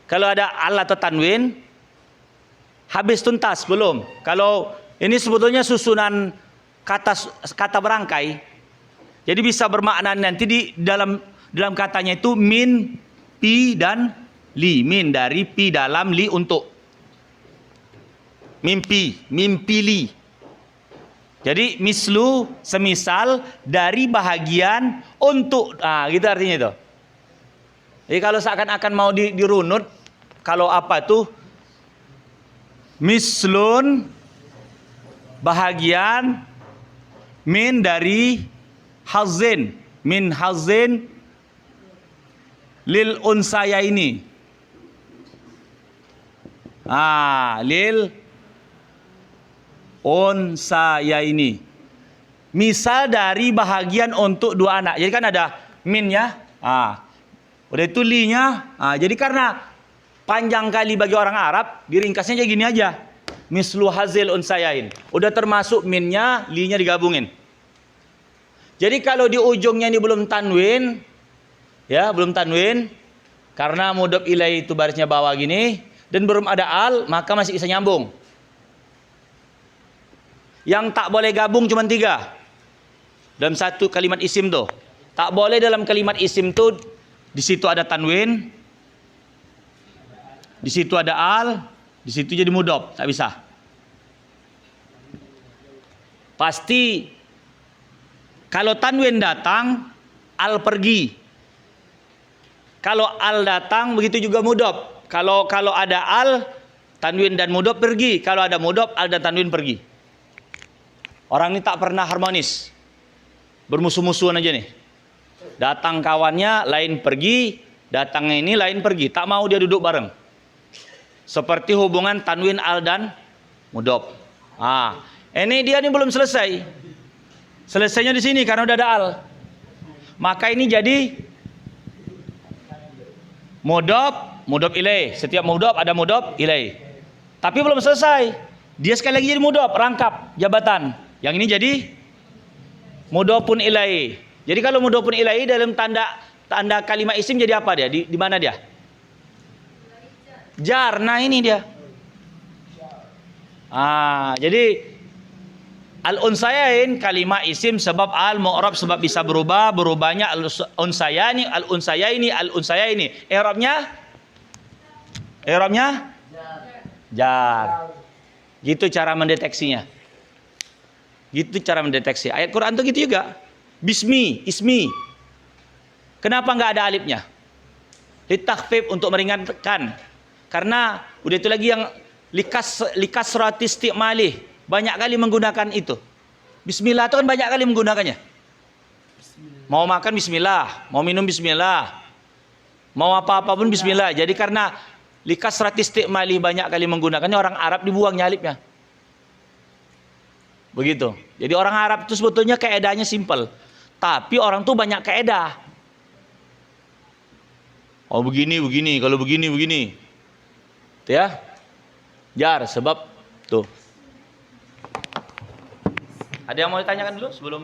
Kalau ada al atau tanwin, habis tuntas belum. Kalau ini sebetulnya susunan kata berangkai. Jadi bisa bermakna nanti di dalam katanya itu min, pi dan li. Min dari pi dalam, li untuk. Mimpi li. Jadi mislu semisal dari bahagian untuk. Gitu artinya itu. Jadi kalau seakan-akan mau dirunut, kalau apa tuh? Mislun bahagian min dari hazin. Min hazin lil unsaya ini. Lil unsaya ini. Misal dari bahagian untuk 2 anak. Jadi kan ada minnya. Udah itu li-nya. Jadi karena panjang kali bagi orang Arab, diringkasnya kayak gini aja. Mislu hazil unsayain. Udah termasuk minnya, li-nya digabungin. Jadi kalau di ujungnya ini belum tanwin, ya belum tanwin, karena mudhof ilaih itu barisnya bawah gini, dan belum ada al, maka masih bisa nyambung. Yang tak boleh gabung cuma 3 dalam satu kalimat isim tuh. Tak boleh dalam kalimat isim tuh di situ ada tanwin, di situ ada al, di situ jadi mudhof, tak bisa. Pasti kalau tanwin datang, al pergi. Kalau al datang, begitu juga mudhof. Kalau ada al, tanwin dan mudhof pergi. Kalau ada mudhof, al dan tanwin pergi. Orang ini tak pernah harmonis. Bermusuh-musuhan aja nih. Datang kawannya lain pergi, datangnya ini lain pergi. Tak mau dia duduk bareng. Seperti hubungan tanwin al dan mudhof. Ini dia nih belum selesai. Selesainya di sini karena udah ada al. Maka ini jadi mudhof ilaih. Setiap mudhof ada mudhof ilaih. Tapi belum selesai. Dia sekali lagi jadi mudhof, rangkap jabatan. Yang ini jadi mudhofun ilaih. Jadi kalau mudhofun ilaih dalam tanda kalimat isim jadi apa dia? Di mana dia? Jar. Nah, ini dia. Jadi al-unsayain kalimat isim sebab al, mu'rab sebab bisa berubah, berubahnya al-unsayaini. I'rabnya jar. Gitu cara mendeteksinya. Gitu cara mendeteksi. Ayat Quran tuh gitu juga. Bismi, ismi. Kenapa nggak ada alifnya? Litakhfif, untuk meringankan. Karena udah itu lagi yang likas roti istiqmalih. Banyak kali menggunakan itu. Bismillah itu kan banyak kali menggunakannya. Mau makan bismillah, mau minum bismillah, mau apa-apa pun bismillah. Jadi karena likas roti istiqmalih banyak kali menggunakannya, orang Arab dibuangnya alifnya. Begitu. Jadi orang Arab itu sebetulnya kaedahnya simpel. Tapi orang tuh banyak kaedah. Oh begini, kalau begini. Tuh ya. Jar, sebab tuh. Ada yang mau ditanyakan dulu sebelum?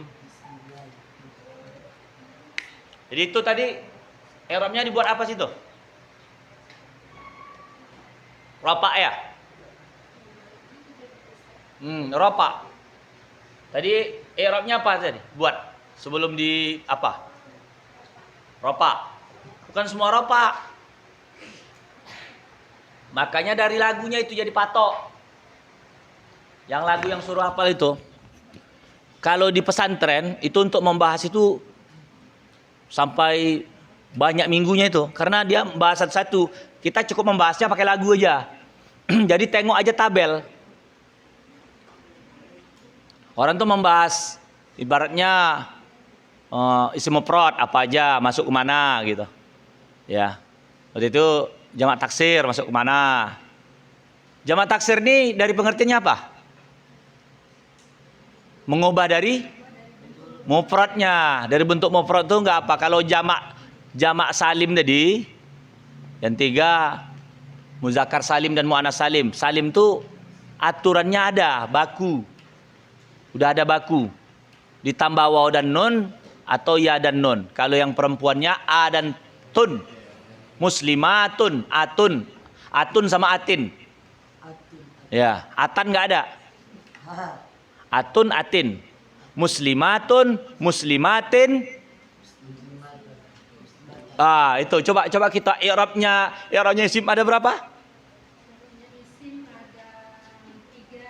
Jadi itu tadi i'rabnya dibuat apa sih tuh? Rafa ya? Rafa. Tadi i'rabnya apa tadi? Buat sebelum di apa? Rafa. Bukan semua rafa. Makanya dari lagunya itu jadi patok. Yang lagu yang suruh hafal itu. Kalau di pesantren itu untuk membahas itu sampai banyak minggunya itu. Karena dia membahas satu-satu. Kita cukup membahasnya pakai lagu aja. Jadi tengok aja tabel. Orang tuh membahas ibaratnya isim mufrad apa aja, masuk ke mana gitu. Ya. Waktu itu jamak taksir masuk ke mana. Jamak taksir ini dari pengertiannya apa? Mengubah dari mufradnya. Dari bentuk mufrad itu enggak apa. Kalau jamak salim tadi yang 3 muzakkar salim dan muannas salim. Salim itu aturannya ada, baku. Udah ada baku. Ditambah waw dan nun atau ya dan nun. Kalau yang perempuannya a dan tun. Muslimatun, atun. Atun sama atin. Ya, atan enggak ada. Atun, atin. Muslimatun, muslimatin. Itu coba kita i'rabnya isim ada berapa? Isim ada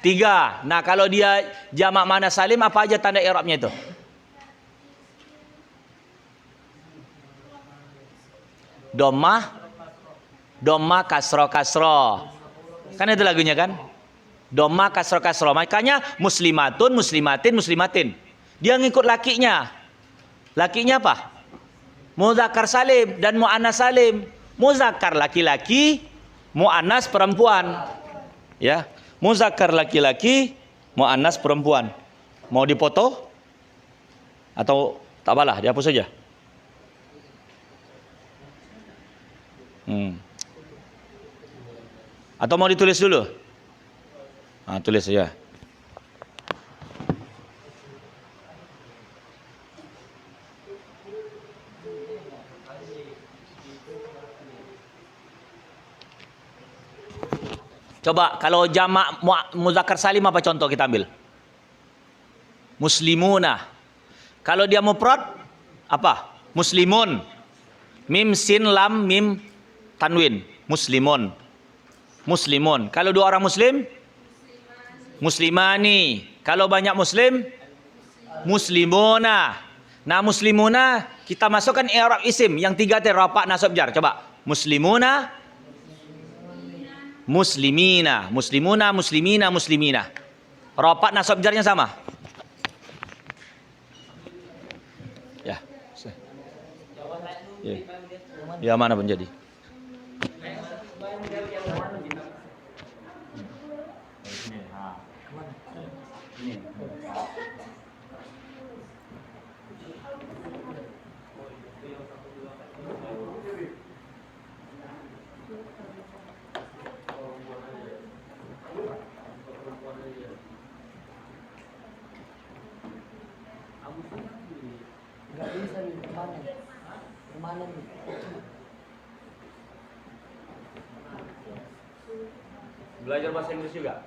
3. Nah, kalau dia jamak muannas salim apa aja tanda i'rabnya itu? Dhammah, kasroh. Kan itu lagunya kan? Dhammah, kasroh. Makanya muslimatun, muslimatin. Dia ngikut lakinya. Lakinya apa? Muzakkar salim dan muannas salim. Muzakkar laki-laki, muannas perempuan. Ya, muzakkar laki-laki, muannas perempuan. Mau dipoto? Atau tak apalah, dihapus saja. Atau mau ditulis dulu? Tulis saja. Coba kalau jamak muzakkar salim apa contoh kita ambil? Muslimuna. Kalau dia mufrad apa? Muslimun. Mim sin lam mim tanwin. Muslimun. Kalau 2 orang muslim? Muslimani. Kalau banyak muslim? Muslimuna. Nah, muslimuna kita masukkan i'rab isim yang 3 tadi rafa nasab jar. Coba. Muslimuna, muslimina. Rafa nasab jarnya sama. Ya. Ya mana pun jadi. Nggak bisa nih, kemana? Kemana nih? Belajar bahasa Inggris juga?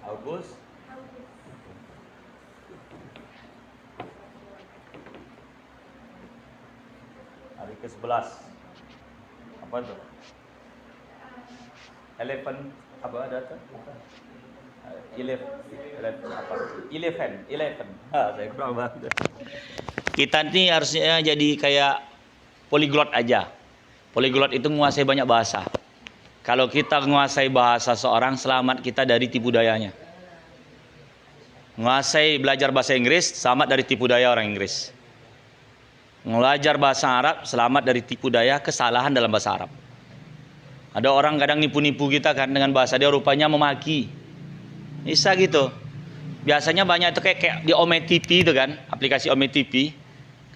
Agus? Hari ke-11. Apa itu? Eleven apa ada tuh? Eleven. Saya kurang banget. Kita nih harusnya jadi kayak polyglot aja. Polyglot itu menguasai banyak bahasa. Kalau kita menguasai bahasa seorang, selamat kita dari tipu dayanya. Menguasai belajar bahasa Inggris, selamat dari tipu daya orang Inggris. Belajar bahasa Arab, selamat dari tipu daya kesalahan dalam bahasa Arab. Ada orang kadang nipu-nipu kita kan dengan bahasa dia, rupanya memaki. Bisa gitu. Biasanya banyak itu kayak di Ome TV itu kan, aplikasi Ome TV.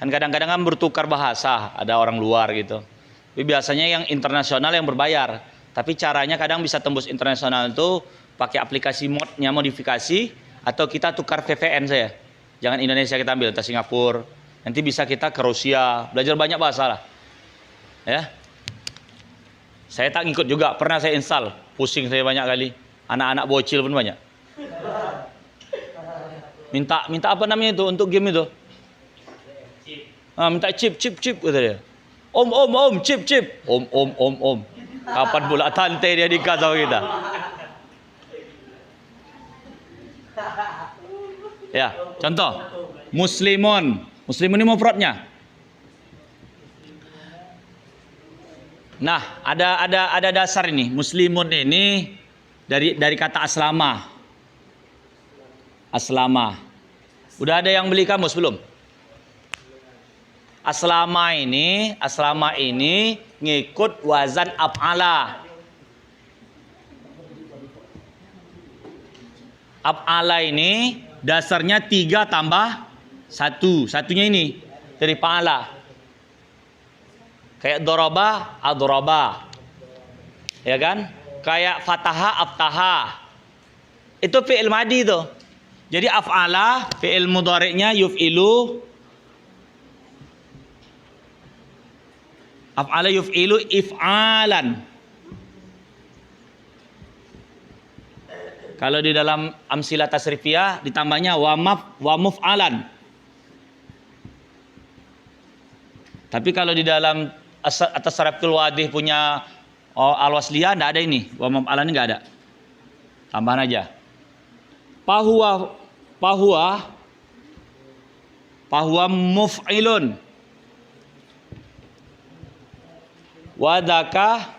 Kan kadang-kadang kan bertukar bahasa, ada orang luar gitu. Tapi biasanya yang internasional yang berbayar. Tapi caranya kadang bisa tembus internasional itu pakai aplikasi modnya modifikasi, atau kita tukar VPN saya. Jangan Indonesia kita ambil, ke Singapura. Nanti bisa kita ke Rusia, belajar banyak bahasa lah. Ya. Saya tak ngikut juga, pernah saya install, pusing saya banyak kali. Anak-anak bocil pun banyak. Minta apa namanya itu untuk game itu? Minta chip kata dia. Om, chip. Om. Kapan pula tante dia nikah sama kita? Ya, contoh. Muslimun ini mufradnya. Nah, ada dasar ini. Muslimun ini dari kata aslama. Udah ada yang beli kamus belum? Aslama ini ngikut wazan af'ala. Af'ala ini dasarnya 3 tambah 1. Satunya ini dari fa'ala. Kayak doroba, adoroba. Ya kan? Kayak fataha, aftaha. Itu fi'il madi itu. Jadi af'ala, fi'il mudhari'nya yuf'ilu. Af'ala yuf'ilu if'alan. Kalau di dalam amsilah tasrifiyah ditambahnya wa muf'alan. Tapi kalau di dalam atas saraful wadih punya al-wasliyah enggak ada ini. Wa muf'alan enggak ada. Tambahan aja. Fahuwa muf'ilun. Wadaka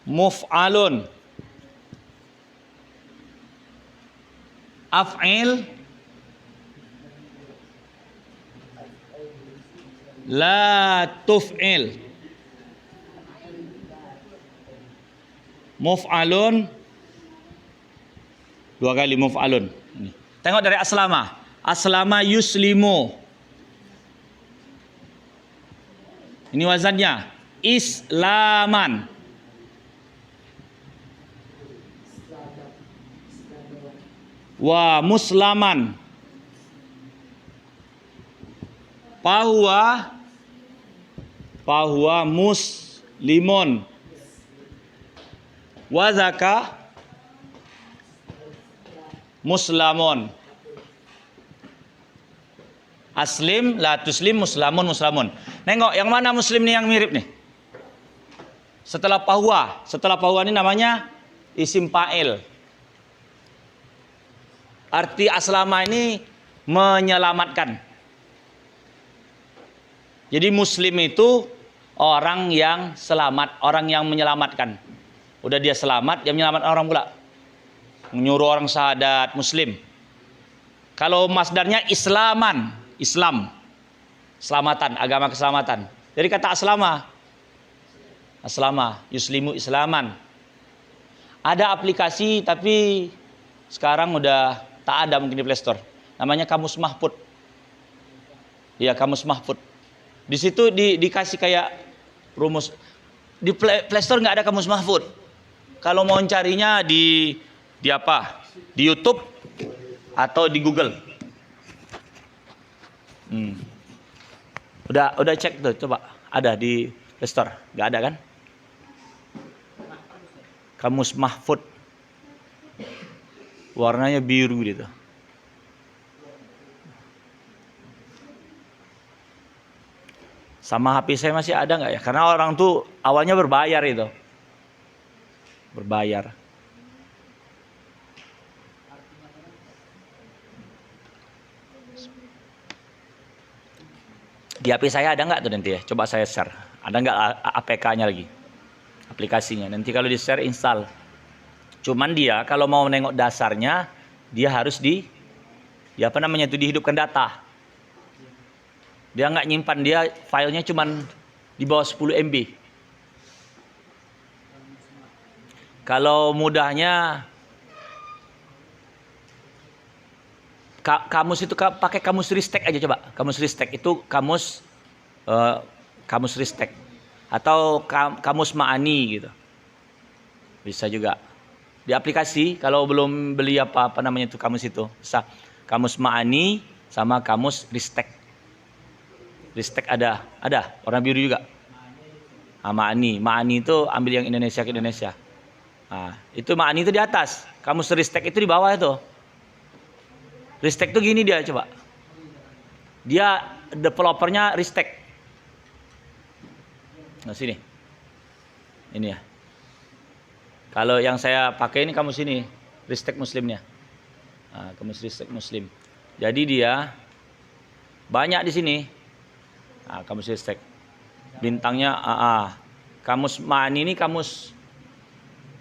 muf'alun. Af'il la tuf'il. Muf'alun 2 kali muf'alun. Tengok dari aslama. Aslama yuslimu. Ini wazannya islaman. Wa muslaman. Fahuwa muslimun. Wa zaka muslamun. Aslim, la tuslim, muslamun. Nengok yang mana muslim nih yang mirip nih? Setelah fahuwa ini namanya isim fa'il. Arti aslama ini menyelamatkan. Jadi muslim itu orang yang selamat, orang yang menyelamatkan. Udah dia selamat, dia menyelamatkan orang pula. Menyuruh orang syahadat, muslim. Kalau masdarnya Islam, selamatan, agama keselamatan. Jadi kata aslama, yuslimu islaman. Ada aplikasi tapi sekarang udah tak ada mungkin di Play Store. Namanya Kamus Mahfud. Iya, Kamus Mahfud. Di situ dikasih kayak rumus. Di Play Store nggak ada Kamus Mahfud. Kalau mau carinya di apa? Di YouTube atau di Google. Udah cek tuh, coba. Ada di Play Store. Nggak ada kan? Kamus Mahfud. Warnanya biru gitu. Sama HP saya masih ada nggak ya? Karena orang tuh awalnya berbayar itu. Berbayar. Di HP saya ada nggak tuh nanti ya? Coba saya share. Ada nggak APK-nya lagi? Aplikasinya. Nanti kalau di share install. Cuman dia kalau mau nengok dasarnya, dia harus dihidupkan data. Dia nggak nyimpan, dia filenya cuman di bawah 10 MB. Kalau mudahnya kamus itu pakai kamus Ristek aja coba. Kamus Ristek itu kamus Ristek atau kamus Ma'ani gitu. Bisa juga. Di aplikasi kalau belum beli apa namanya itu kamus itu, bisa kamus Ma'ani sama kamus Ristek. Ristek ada warna biru juga. Ma'ani itu ambil yang Indonesia ke Indonesia. Nah, itu Ma'ani itu di atas, kamus Ristek itu di bawah itu. Ristek itu gini dia coba. Dia developernya Ristek. Nah sini. Ini ya. Kalau yang saya pakai ini kamus ini, Ristek Muslimnya. Nah, kamus Ristek Muslim. Jadi dia banyak di sini. Nah, kamus Ristek. Bintangnya AA. Kamus Ma'ani ini kamus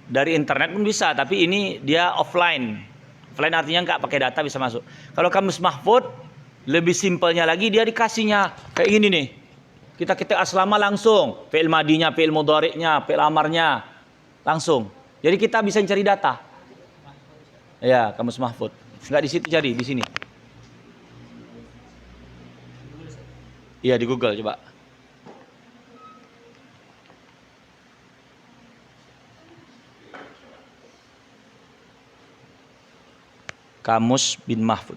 dari internet pun bisa, tapi ini dia offline. Offline artinya nggak pakai data bisa masuk. Kalau kamus Mahfud lebih simpelnya lagi, dia dikasihnya kayak gini nih. Kita ketik aslama langsung, fi'il madinya, fi'il mudhari'nya, fi'il amarnya langsung. Jadi kita bisa cari data. Ya, kamus Mahfud. Nggak di situ cari, di sini. Iya, di Google coba. Kamus bin Mahfud.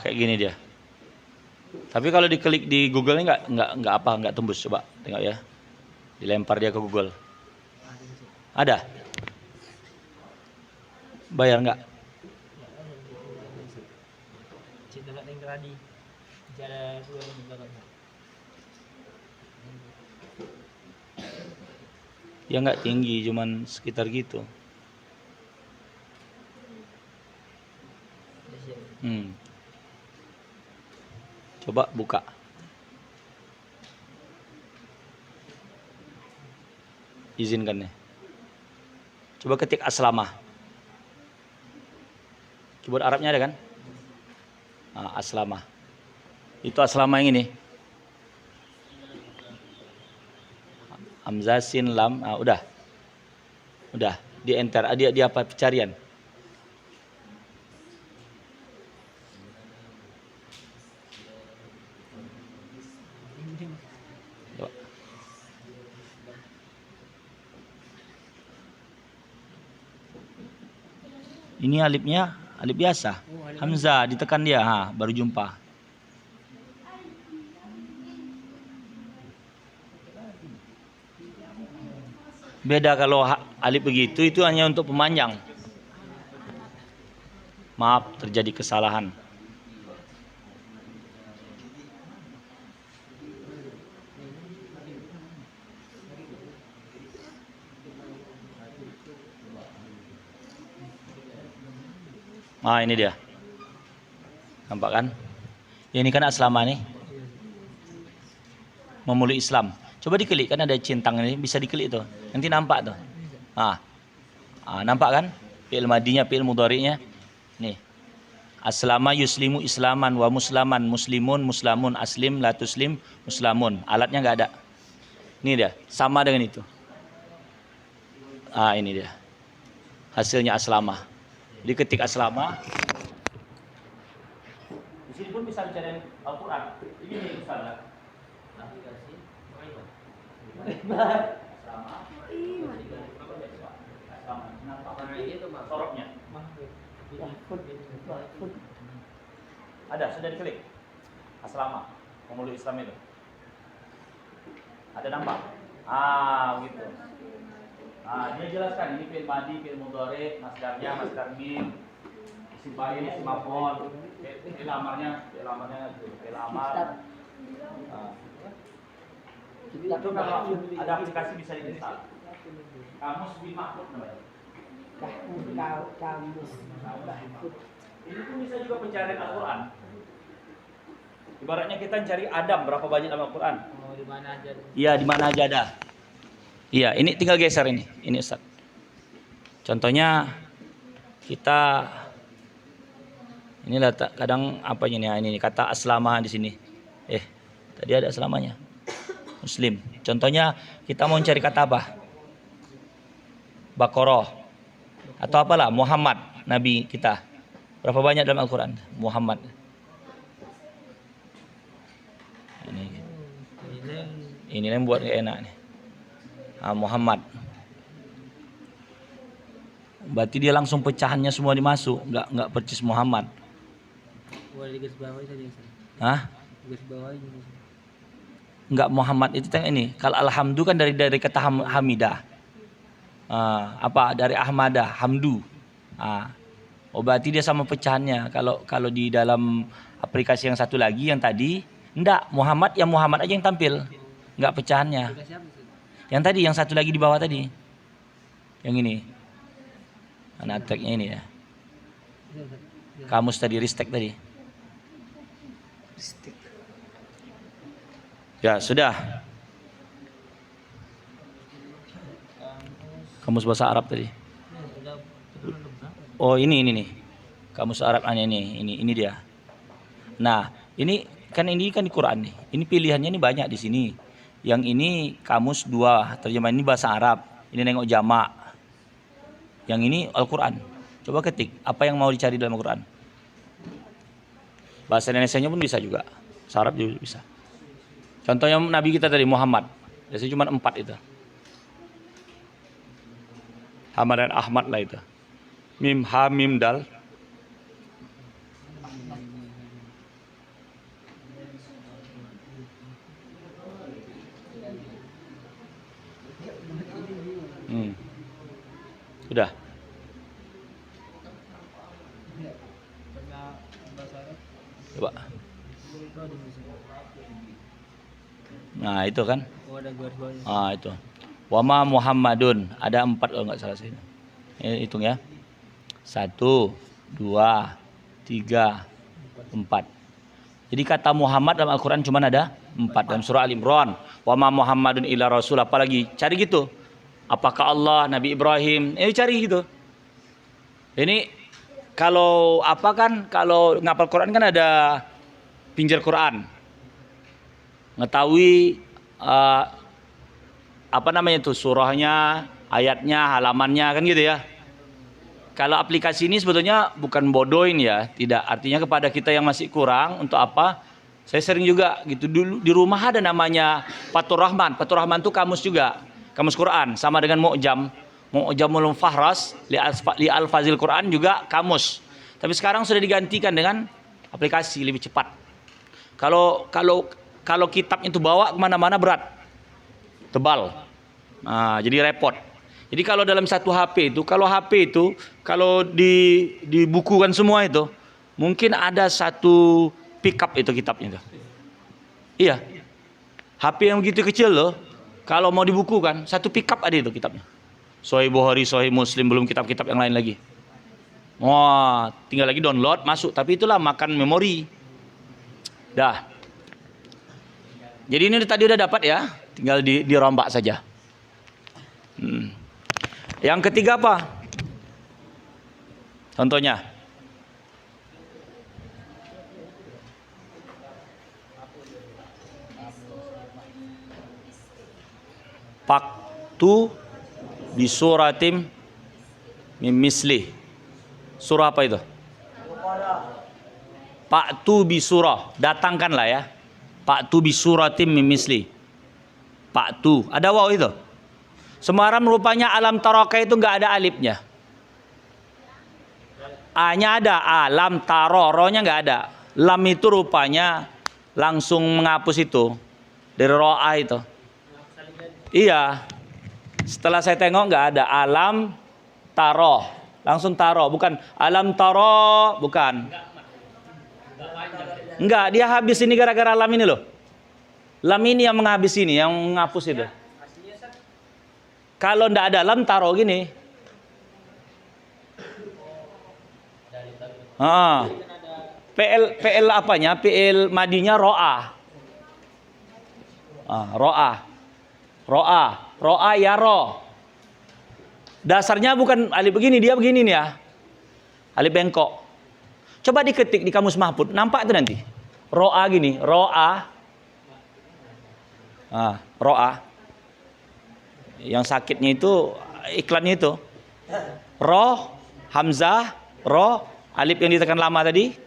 Kayak gini dia. Tapi kalau diklik di Google ini nggak tembus. Coba tengok ya. Dilempar dia ke Google. Ada? Bayar nggak? Ya nggak tinggi, cuman sekitar gitu. Coba buka. Izinkan ya. Coba ketik aslama. Keyboard Arabnya ada kan? Aslama. Itu aslama yang ini. Hamzah sin lam. Udah. Di enter. Dia apa pencarian? Ini alifnya alif biasa. Hamzah ditekan dia, baru jumpa. Beda kalau alif begitu, itu hanya untuk pemanjang. Maaf, terjadi kesalahan. Ini dia. Nampak kan? Ya, ini kan aslama nih. Memulih Islam. Coba diklik, kan ada centang ini, bisa diklik tuh. Nanti nampak tuh. Nampak kan? Fi'il madinya, fi'il mudhari'nya. Nih. Aslama yuslimu islaman wa muslaman, muslimun muslamun, aslim la tuslim muslamun. Alatnya nggak ada. Ini dia, sama dengan itu. Ini dia. Hasilnya aslama. Jadi ketik aslama. Di sini pun bisa dicari Al-Qur'an. Ini nih misalnya. Soroknya. Ada, sudah diklik. Aslama, Memulih Islam itu. Ada nampak? Gitu. Dia jelaskan ini fi'il madi, fi'il mudhari, masdarnya, masdar mim, isim fa'il, isim maf'ul, fi'il amarnya, fi'il amar. Itu kalau ada aplikasi bisa diinstal. Kamus Bin Mahfud namanya. Kamus. Ini pun bisa juga pencarian Al-Quran. Ibaratnya kita cari Adam, berapa banyak dalam Al-Quran? Di mana aja? Iya, di mana aja ada. Iya, ini tinggal geser ini. Ini Ustaz. Contohnya kita ini kadang apanya nih? Ini kata aslama di sini. Tadi ada aslamanya. Muslim. Contohnya kita mau cari kata apa? Baqarah. Atau apalah Muhammad, nabi kita. Berapa banyak dalam Al-Quran? Muhammad. Ini yang buat enak nih. Muhammad. Berarti dia langsung pecahannya semua dimasuk, nggak percis Muhammad. Boleh digaris bawahi saja. Garis bawahi. Enggak, Muhammad itu ini. Kalau alhamdu kan dari kata hamidah. Dari ahmadah, hamdu. Berarti dia sama pecahannya. Kalau di dalam aplikasi yang satu lagi yang tadi, enggak, Muhammad aja yang tampil. Enggak pecahannya. Yang tadi, yang satu lagi di bawah tadi. Yang ini. Tagnya ini ya. Kamus tadi, ristek tadi. Ya, sudah. Kamus bahasa Arab tadi. Oh, ini nih. Kamus Arab ini dia. Nah, ini kan di Quran nih. Ini pilihannya ini banyak di sini. Yang ini kamus 2, terjemahan ini bahasa Arab. Ini nengok jamak. Yang ini Al-Quran. Coba ketik apa yang mau dicari dalam Al-Quran. Bahasa Indonesianya pun bisa juga. Bahasa Arab juga bisa. Contohnya Nabi kita tadi Muhammad. Biasanya cuma 4 itu. Hamad dan Ahmad lah itu. Mim, ha, mim, dal. Sudah. Coba. Nah, itu kan. Itu. Wama Muhammadun. Ada 4 kalau nggak salah sih. Hitung ya. 1, 2, 3, 4. Jadi kata Muhammad dalam Al-Quran cuma ada 4. Dalam surah Al-Imran. Wama Muhammadun illa rasul. Apalagi cari gitu. Apakah Allah, Nabi Ibrahim? Cari gitu. Ini kalau ngapal Quran kan ada pinjar Quran. Ngetahui surahnya, ayatnya, halamannya kan gitu ya. Kalau aplikasi ini sebetulnya bukan bodohin ya, tidak. Artinya kepada kita yang masih kurang untuk apa? Saya sering juga gitu dulu di rumah ada namanya Fathur Rahman. Fathur Rahman itu kamus juga, kamus Quran sama dengan Mu'jamul Fahras li al-Fazil Quran juga kamus. Tapi sekarang sudah digantikan dengan aplikasi lebih cepat. Kalau kitabnya itu bawa kemana-mana berat, tebal. Jadi repot. Jadi kalau dalam satu HP itu, kalau dibukukan semua itu, mungkin ada satu pickup itu kitabnya itu. Iya. HP yang begitu kecil loh, kalau mau dibukukan, satu pickup ada itu kitabnya. Sahih Bukhari, Sahih Muslim, belum kitab-kitab yang lain lagi. Wah, tinggal lagi download, masuk. Tapi itulah makan memori. Dah. Jadi ini tadi udah dapat ya, tinggal dirombak saja. Yang ketiga apa? Contohnya. Faktu bisuratim mim misli. Surah apa itu? Faktu bisurah, datangkanlah ya. Faktu bisuratim mim misli. Faktu, ada waw itu. Semarang rupanya alam taraka itu nggak ada alifnya. A-nya ada, alam taro, ro-nya nggak ada. Lam itu rupanya langsung menghapus itu dari ro'a itu. Iya. Setelah saya tengok nggak ada alam taro, langsung taro, bukan alam taro, bukan. Enggak, dia habis ini gara-gara lam ini loh. Lam ini yang menghabis ini, yang menghapus itu. Kalau ndak ada lam taro gini. PL apanya? PL madinya ro'a. Ro'a ya ro. Dasarnya bukan alif begini, dia begini nih ya. Alif bengkok. Coba diketik di kamus Mahfud, nampak itu nanti. Ro'a gini, ro'a. Ro'a. Yang sakitnya itu iklannya itu. Ro, hamzah, ro, alif yang ditekan lama tadi.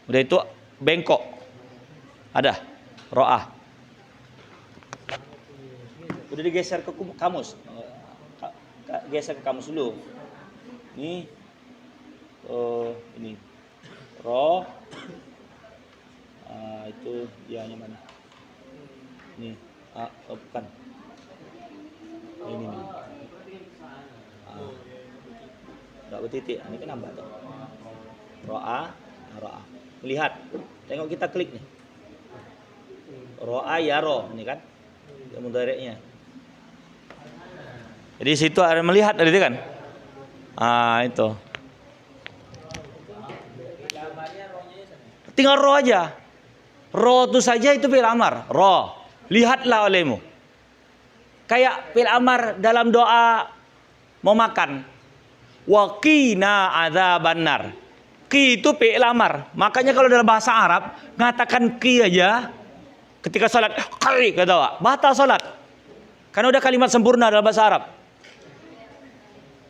Udah itu bengkok. Ada ro'a. Udah digeser ke kamus. Geser ke kamus dulu. Ini ini ro. Itu dianya mana? Ini bukan. Ini nih. Enggak bertitik. Ini kan nambah tuh. Ro'a, ro'a. Lihat. Tengok kita klik nih. Ro'a ya ro, ini kan. Yang mudareknya. Jadi situ ada melihat tadi kan? Itu. Tinggal ro aja. Ro itu saja itu fi'il amar. Ro. Lihatlah olehmu. Kayak fi'il amar dalam doa mau makan. Wa qina adzabannar. Qi itu fi'il amar. Makanya kalau dalam bahasa Arab mengatakan qi aja ketika salat, qi kata batal salat. Karena udah kalimat sempurna dalam bahasa Arab.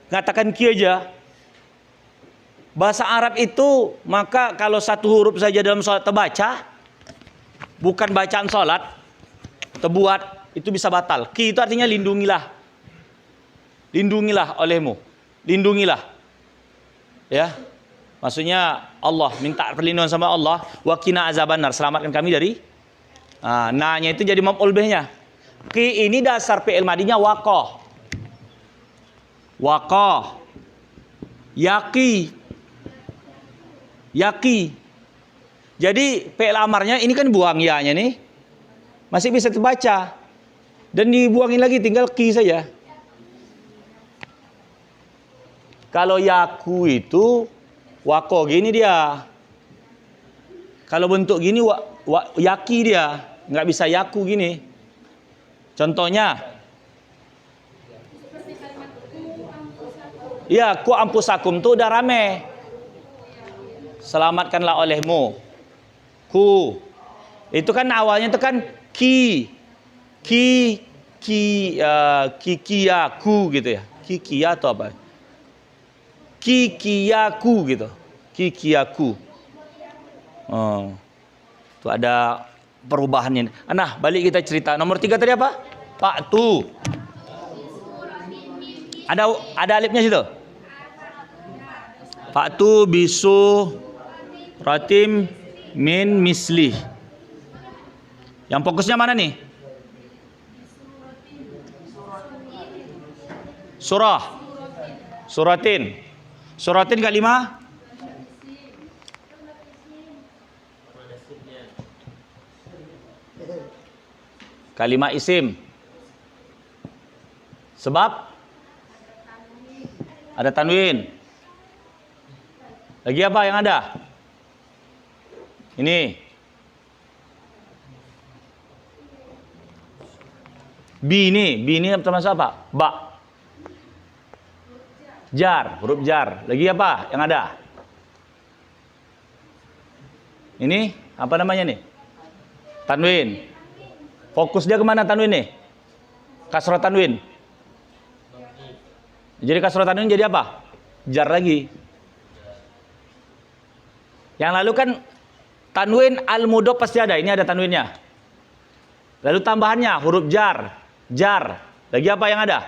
Ngatakan ki aja. Bahasa Arab itu maka kalau satu huruf saja dalam sholat terbaca, bukan bacaan sholat, terbuat, itu bisa batal. Ki itu artinya lindungilah. Lindungilah olehmu. Lindungilah. Ya. Maksudnya Allah, minta perlindungan sama Allah. Wa qina azabannar, selamatkan kami dari. Nah-nya itu jadi maf'ul bihnya. Ki ini dasar fi'il madinya waqah. Waqah. Yaqi. Yaqi. Jadi fi'il amarnya ini kan buang ya-nya nih. Masih bisa terbaca. Dan dibuangin lagi tinggal ki saja. Kalau yaku itu waqah gini dia. Kalau bentuk gini yaqi dia, nggak bisa yaku gini. Contohnya ya, ku ampusakum tuh udah rame. Selamatkanlah olehmu. Ku. Itu kan awalnya itu kan ki. Kikiyaku gitu ya. Kikiya atau apa? Kikiyaku gitu. Kikiyaku. Itu ada perubahannya. Nah, balik kita cerita. Nomor 3 tadi apa? Pak tu. Ada alifnya situ. Faktu bisu ratim min misli. Yang fokusnya mana nih? Surah. Suratin. Suratin kalimah. Kalimah isim. Sebab ada tanwin. Lagi apa yang ada? Ini. B ini termasuk apa? Ba. Jar, huruf jar. Lagi apa yang ada? Ini apa namanya nih? Tanwin. Fokus dia kemana tanwin nih? Kasroh tanwin. Jadi kasroh tanwin jadi apa? Jar lagi. Yang lalu kan tanwin al-mudhof pasti ada. Ini ada tanwinnya. Lalu tambahannya huruf jar. Jar. Lagi apa yang ada?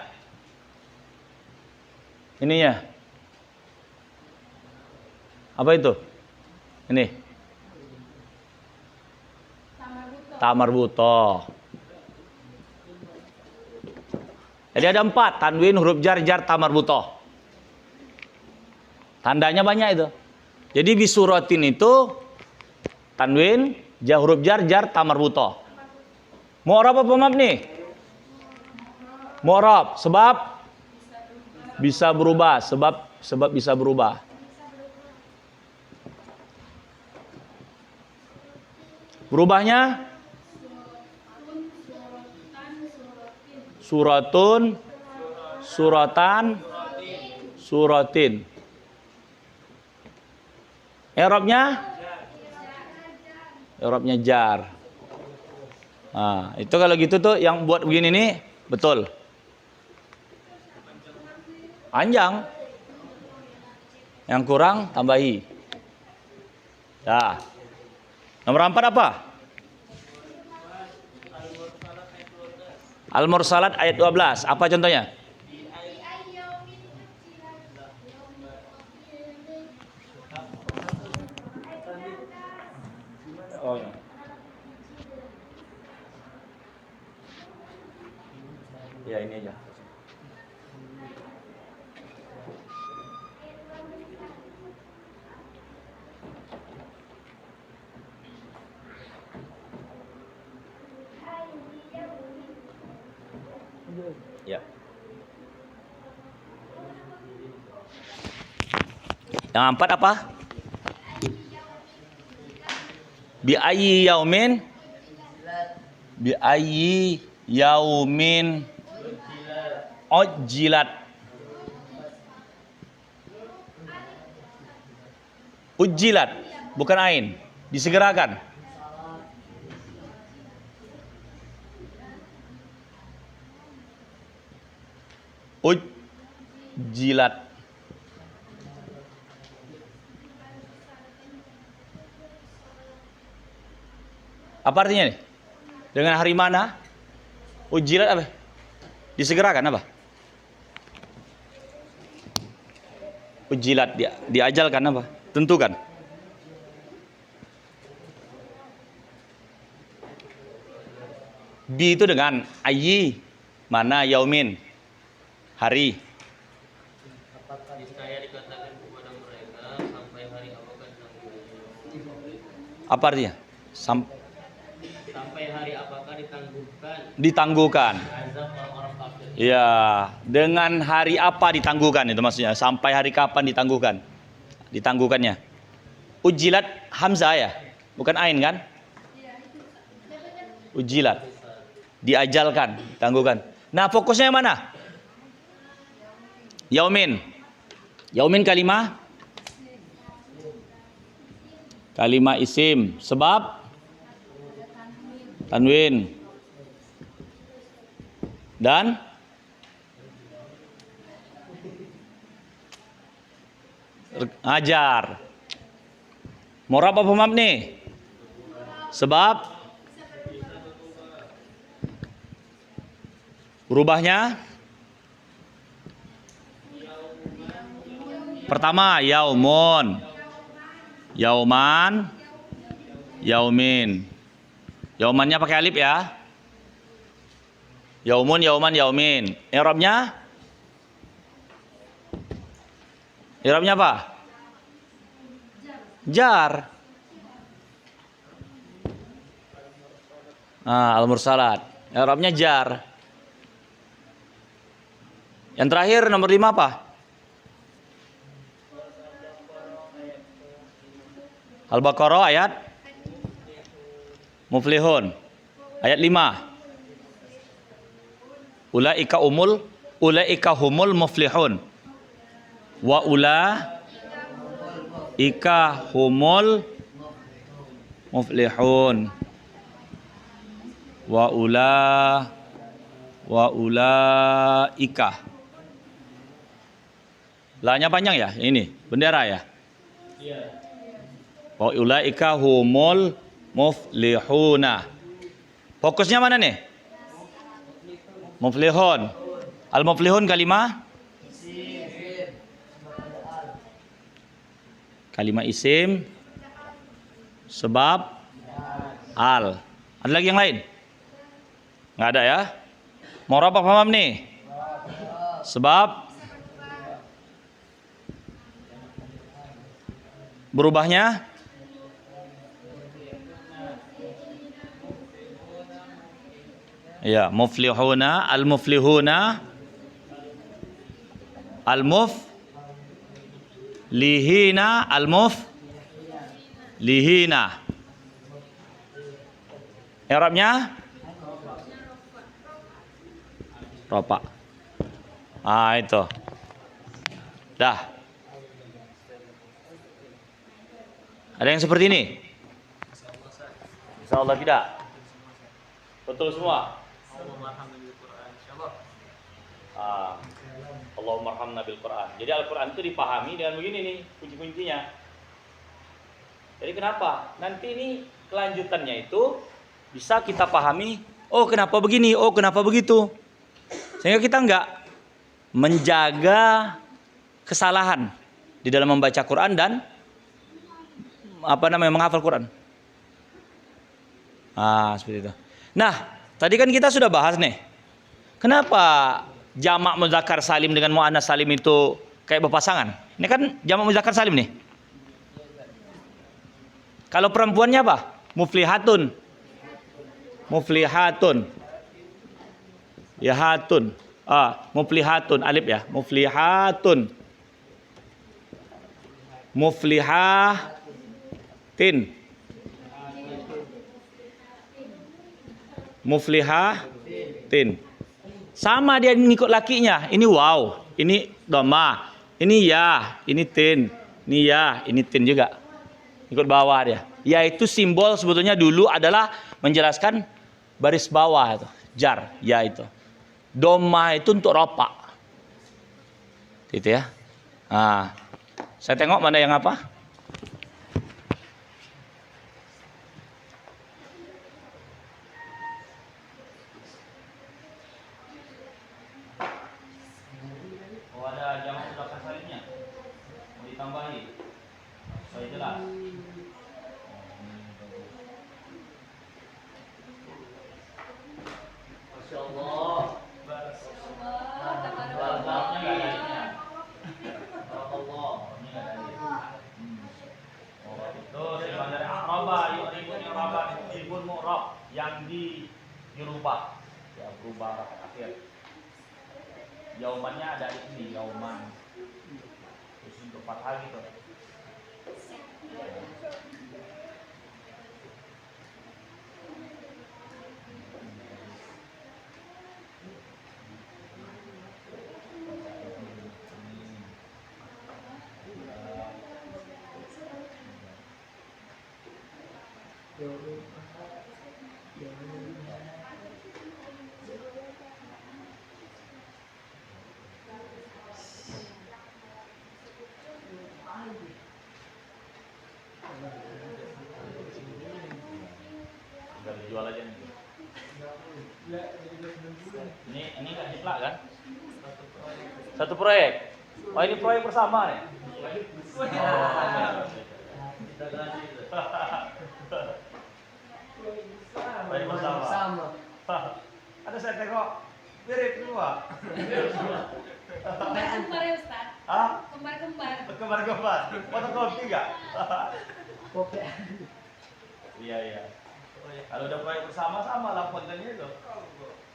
Ininya. Apa itu? Ini. Tamar butoh. Jadi ada 4. Tanwin, huruf jar, jar, tamar butoh. Tandanya banyak itu. Jadi bisuratin itu tanwin, huruf jar, jar, tamar butoh. Mu'rab apa mabni? Mu'rab. Sebab bisa berubah. Sebab bisa berubah. Berubahnya suratun, suratan, suratin. I'rabnya jar. Nah, itu kalau gitu tuh yang buat begini nih betul. Panjang. Yang kurang tambahi. Dah. Nomor 4 apa? Al-Mursalat ayat 12. Apa contohnya? Oh, ya. Ya ini aja. Ya. Yang 4 apa? Bi ayyi yaumin ujjilat. Ujjilat, bukan ain, disegerakan. Ujjilat. Apa artinya nih? Dengan hari mana? Ujjilat apa? Disegerakan apa? Ujjilat diajalkan apa? Tentukan. Bi itu dengan ayyi, mana yaumin, hari. Apa artinya? Sampai hari apakah Ditangguhkan. azab orang-orang kafir. Ya, dengan hari apa ditangguhkan itu maksudnya. Sampai hari kapan ditangguhkan? Ditangguhkannya. Ujilat hamzah ya, bukan ain kan? Ujilat. Diajalkan, ditangguhkan. Nah, fokusnya yang mana? Yaumin. Yaumin kalimah isim. Sebab tanwin. Dan ajar. Mu'rab apa mabni? Sebab berubahnya pertama yaumun, yauman, yaumin. Yaumannya pakai alif ya. Yaumun, yauman, yaumin. I'rabnya? I'rabnya apa? Jar. Nah, al-mursalat. I'rabnya jar. Yang terakhir nomor 5 apa? Al-Baqarah ayat Muflihun. Ayat 5. ulaika humul muflihun. Wa ulaika humul muflihun. Wa ulaika. La-nya panjang ya? Ini bendera ya? Wa ulaika humul muflihuna. Fokusnya mana nih? Muflihun. Al-muflihun kalimah? Kalimah isim sebab al. Ada lagi yang lain? Nggak ada ya? Mau apa paham nih? Sebab berubahnya ya, muflihuna, al-muflihuna, al-muflihina, al-muflihina. I'rabnya ropa. Itu. Dah. Ada yang seperti ini? Insyaallah tidak. Betul semua. Allahumma arhamna bil Quran. Jadi Al-Quran itu dipahami dengan begini nih kunci-kuncinya. Jadi kenapa? Nanti ini kelanjutannya itu bisa kita pahami. Oh kenapa begini? Oh kenapa begitu? Sehingga kita enggak menjaga kesalahan di dalam membaca Quran dan menghafal Quran. Seperti itu. Nah, tadi kan kita sudah bahas nih. Kenapa jamak muzakkar salim dengan muannas salim itu kayak berpasangan? Ini kan jamak muzakkar salim nih. Kalau perempuannya apa? Muflihatun. Muflihatun. Yahatun. Muflihatun alif ya. Muflihatun. Muflihatin. Muflihatin. Sama dia ngikut lakinya. Ini waw, ini dhamma, ini ya, ini tin, ini ya, ini tin juga. Ikut bawah dia. Yaitu simbol sebetulnya dulu adalah menjelaskan baris bawah itu, jar, ya itu. Dhamma itu untuk ropa. Gitu ya. Saya tengok mana yang apa? Oh ada jamak muzakkar salimnya. Mau ditambahi. Supaya jelas. Masyaallah. Yang dirubah ya, berubah akhir. Yaumannya ada di sini, yauman. Terus untuk fathah gitu. Udah dijual aja nih. Ini nggak jiplak kan? Satu proyek. Oh ini proyek bersama nih. Proyek bersama. Ada saya tengok mirip semua. Kembar-kembar ya Ustaz? Kembar-kembar. Kembar-kembar. Fotokopi nggak? Kopi. Iya. Kalau udah proyek bersama sama lah kontennya itu.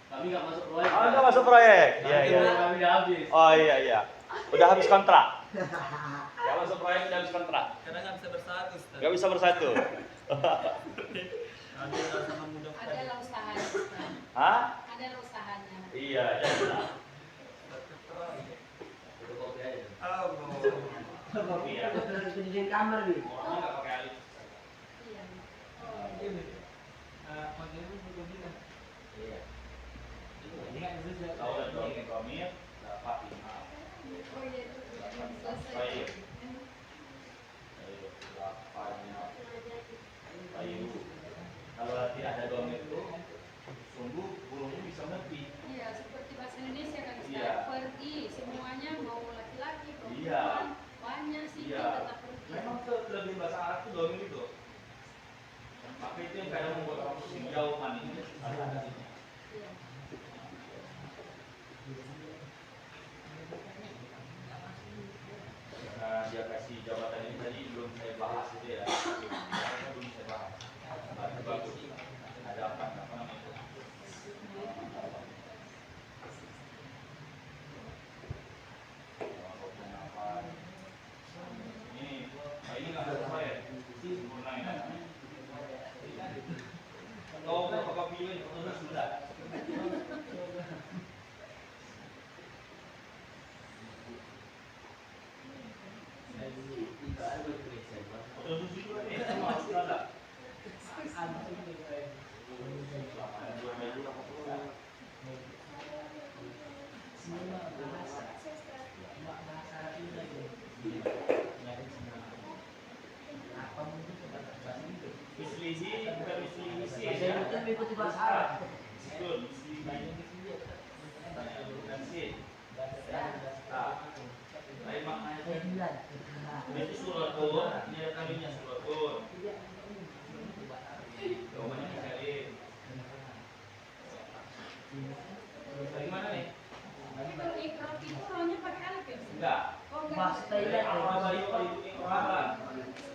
Kami nggak masuk proyek. Nggak masuk proyek. Iya. Kami udah habis. Oh iya. Udah habis kontrak. Nggak masuk proyek udah habis kontrak. Karena nggak bisa bersatu. Ustaz. Nggak bisa bersatu. Ada sama mudah. Adalah usaha. Hah? ada usahanya. Iya, jelas. Fotokopi aja. Iya. Itu di kamar nih. Orangnya nggak pakai alis. Iya. Iya. Tahu dan dong komir dapat imam. Oh iya itu belum selesai. Baik. Ayo, delapan imam. Baik. Kalau tidak ada domir itu, sungguh burungnya bisa mati. Iya, seperti bahasa Indonesia kan Ustaz. Iya. Pergi semuanya mau laki-laki, Iya. perempuan, banyak sih Iya. tetap pergi. Memang kelebihan bahasa Arab itu domir itu. Maka itu yang kadang membuat kamu pusing jauh kan ini. Ada sini. Iya. Karena dia kasih jabatan ini tadi belum saya bahas itu ya. Karena belum saya bahas. Bagus. Ada apa namanya itu? Ini nggak ada saya. Sempurna ini. Kalau apa pilih itu sudah. Foto susu juga nih, sama sudah ada. Mislihi bukan mislihi sih Bahasa ya. Indonesia mengikuti bahasa Arab. Betul, mislihi. Bukan sih. Lain maknanya. Itu suratun, ini ada kalinya suratun. Jawabannya disalin. Dari mana nih? Itu ikraf itu rohnya pakai alif ya? Ustaz? Enggak. Oh enggak. Bahasa Thailand. Apa itu ikraran?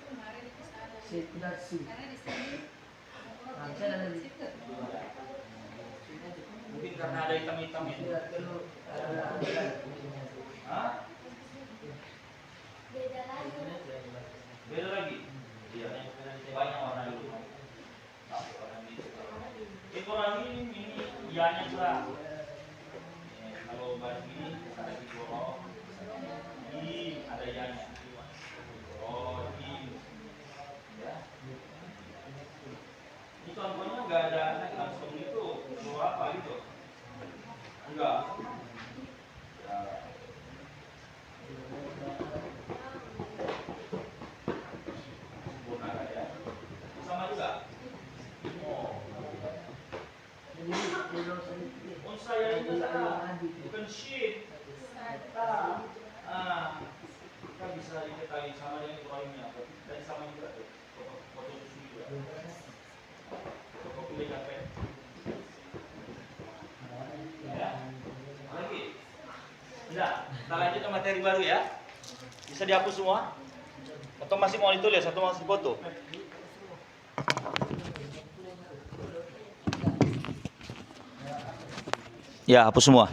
Kemarin itu salah. Sekitar su. Karena di sini Harusnya ada di situ. Mungkin karena ada hitam-hitam itu. Tidak perlu ada. Hah? Beda lagi. Beda lagi? Iya. Banyak warna dulu. Satu warna ini. Ikrari ini ianya cerah. Kalau bahasa ini ada ikro. Ini ada ianya. Oh, ini. Ya. Itu contohnya nggak ada langsung itu suara apa gitu? Enggak. Ya. Sempurna kan ya? Sama juga. Oh, Jadi kalau sedikit. oh saya itu salah. Bukan sheet. Tak. Kita bisa diketahui sama dengan Ibrahimnya. Tadi sama juga tuh. Foto susu juga. Foto kulit capek. Ya. Lagi. Sudah. Kita lanjut ke materi baru ya. Bisa dihapus semua? Atau masih mau ditulis atau masih foto? Ya, hapus semua.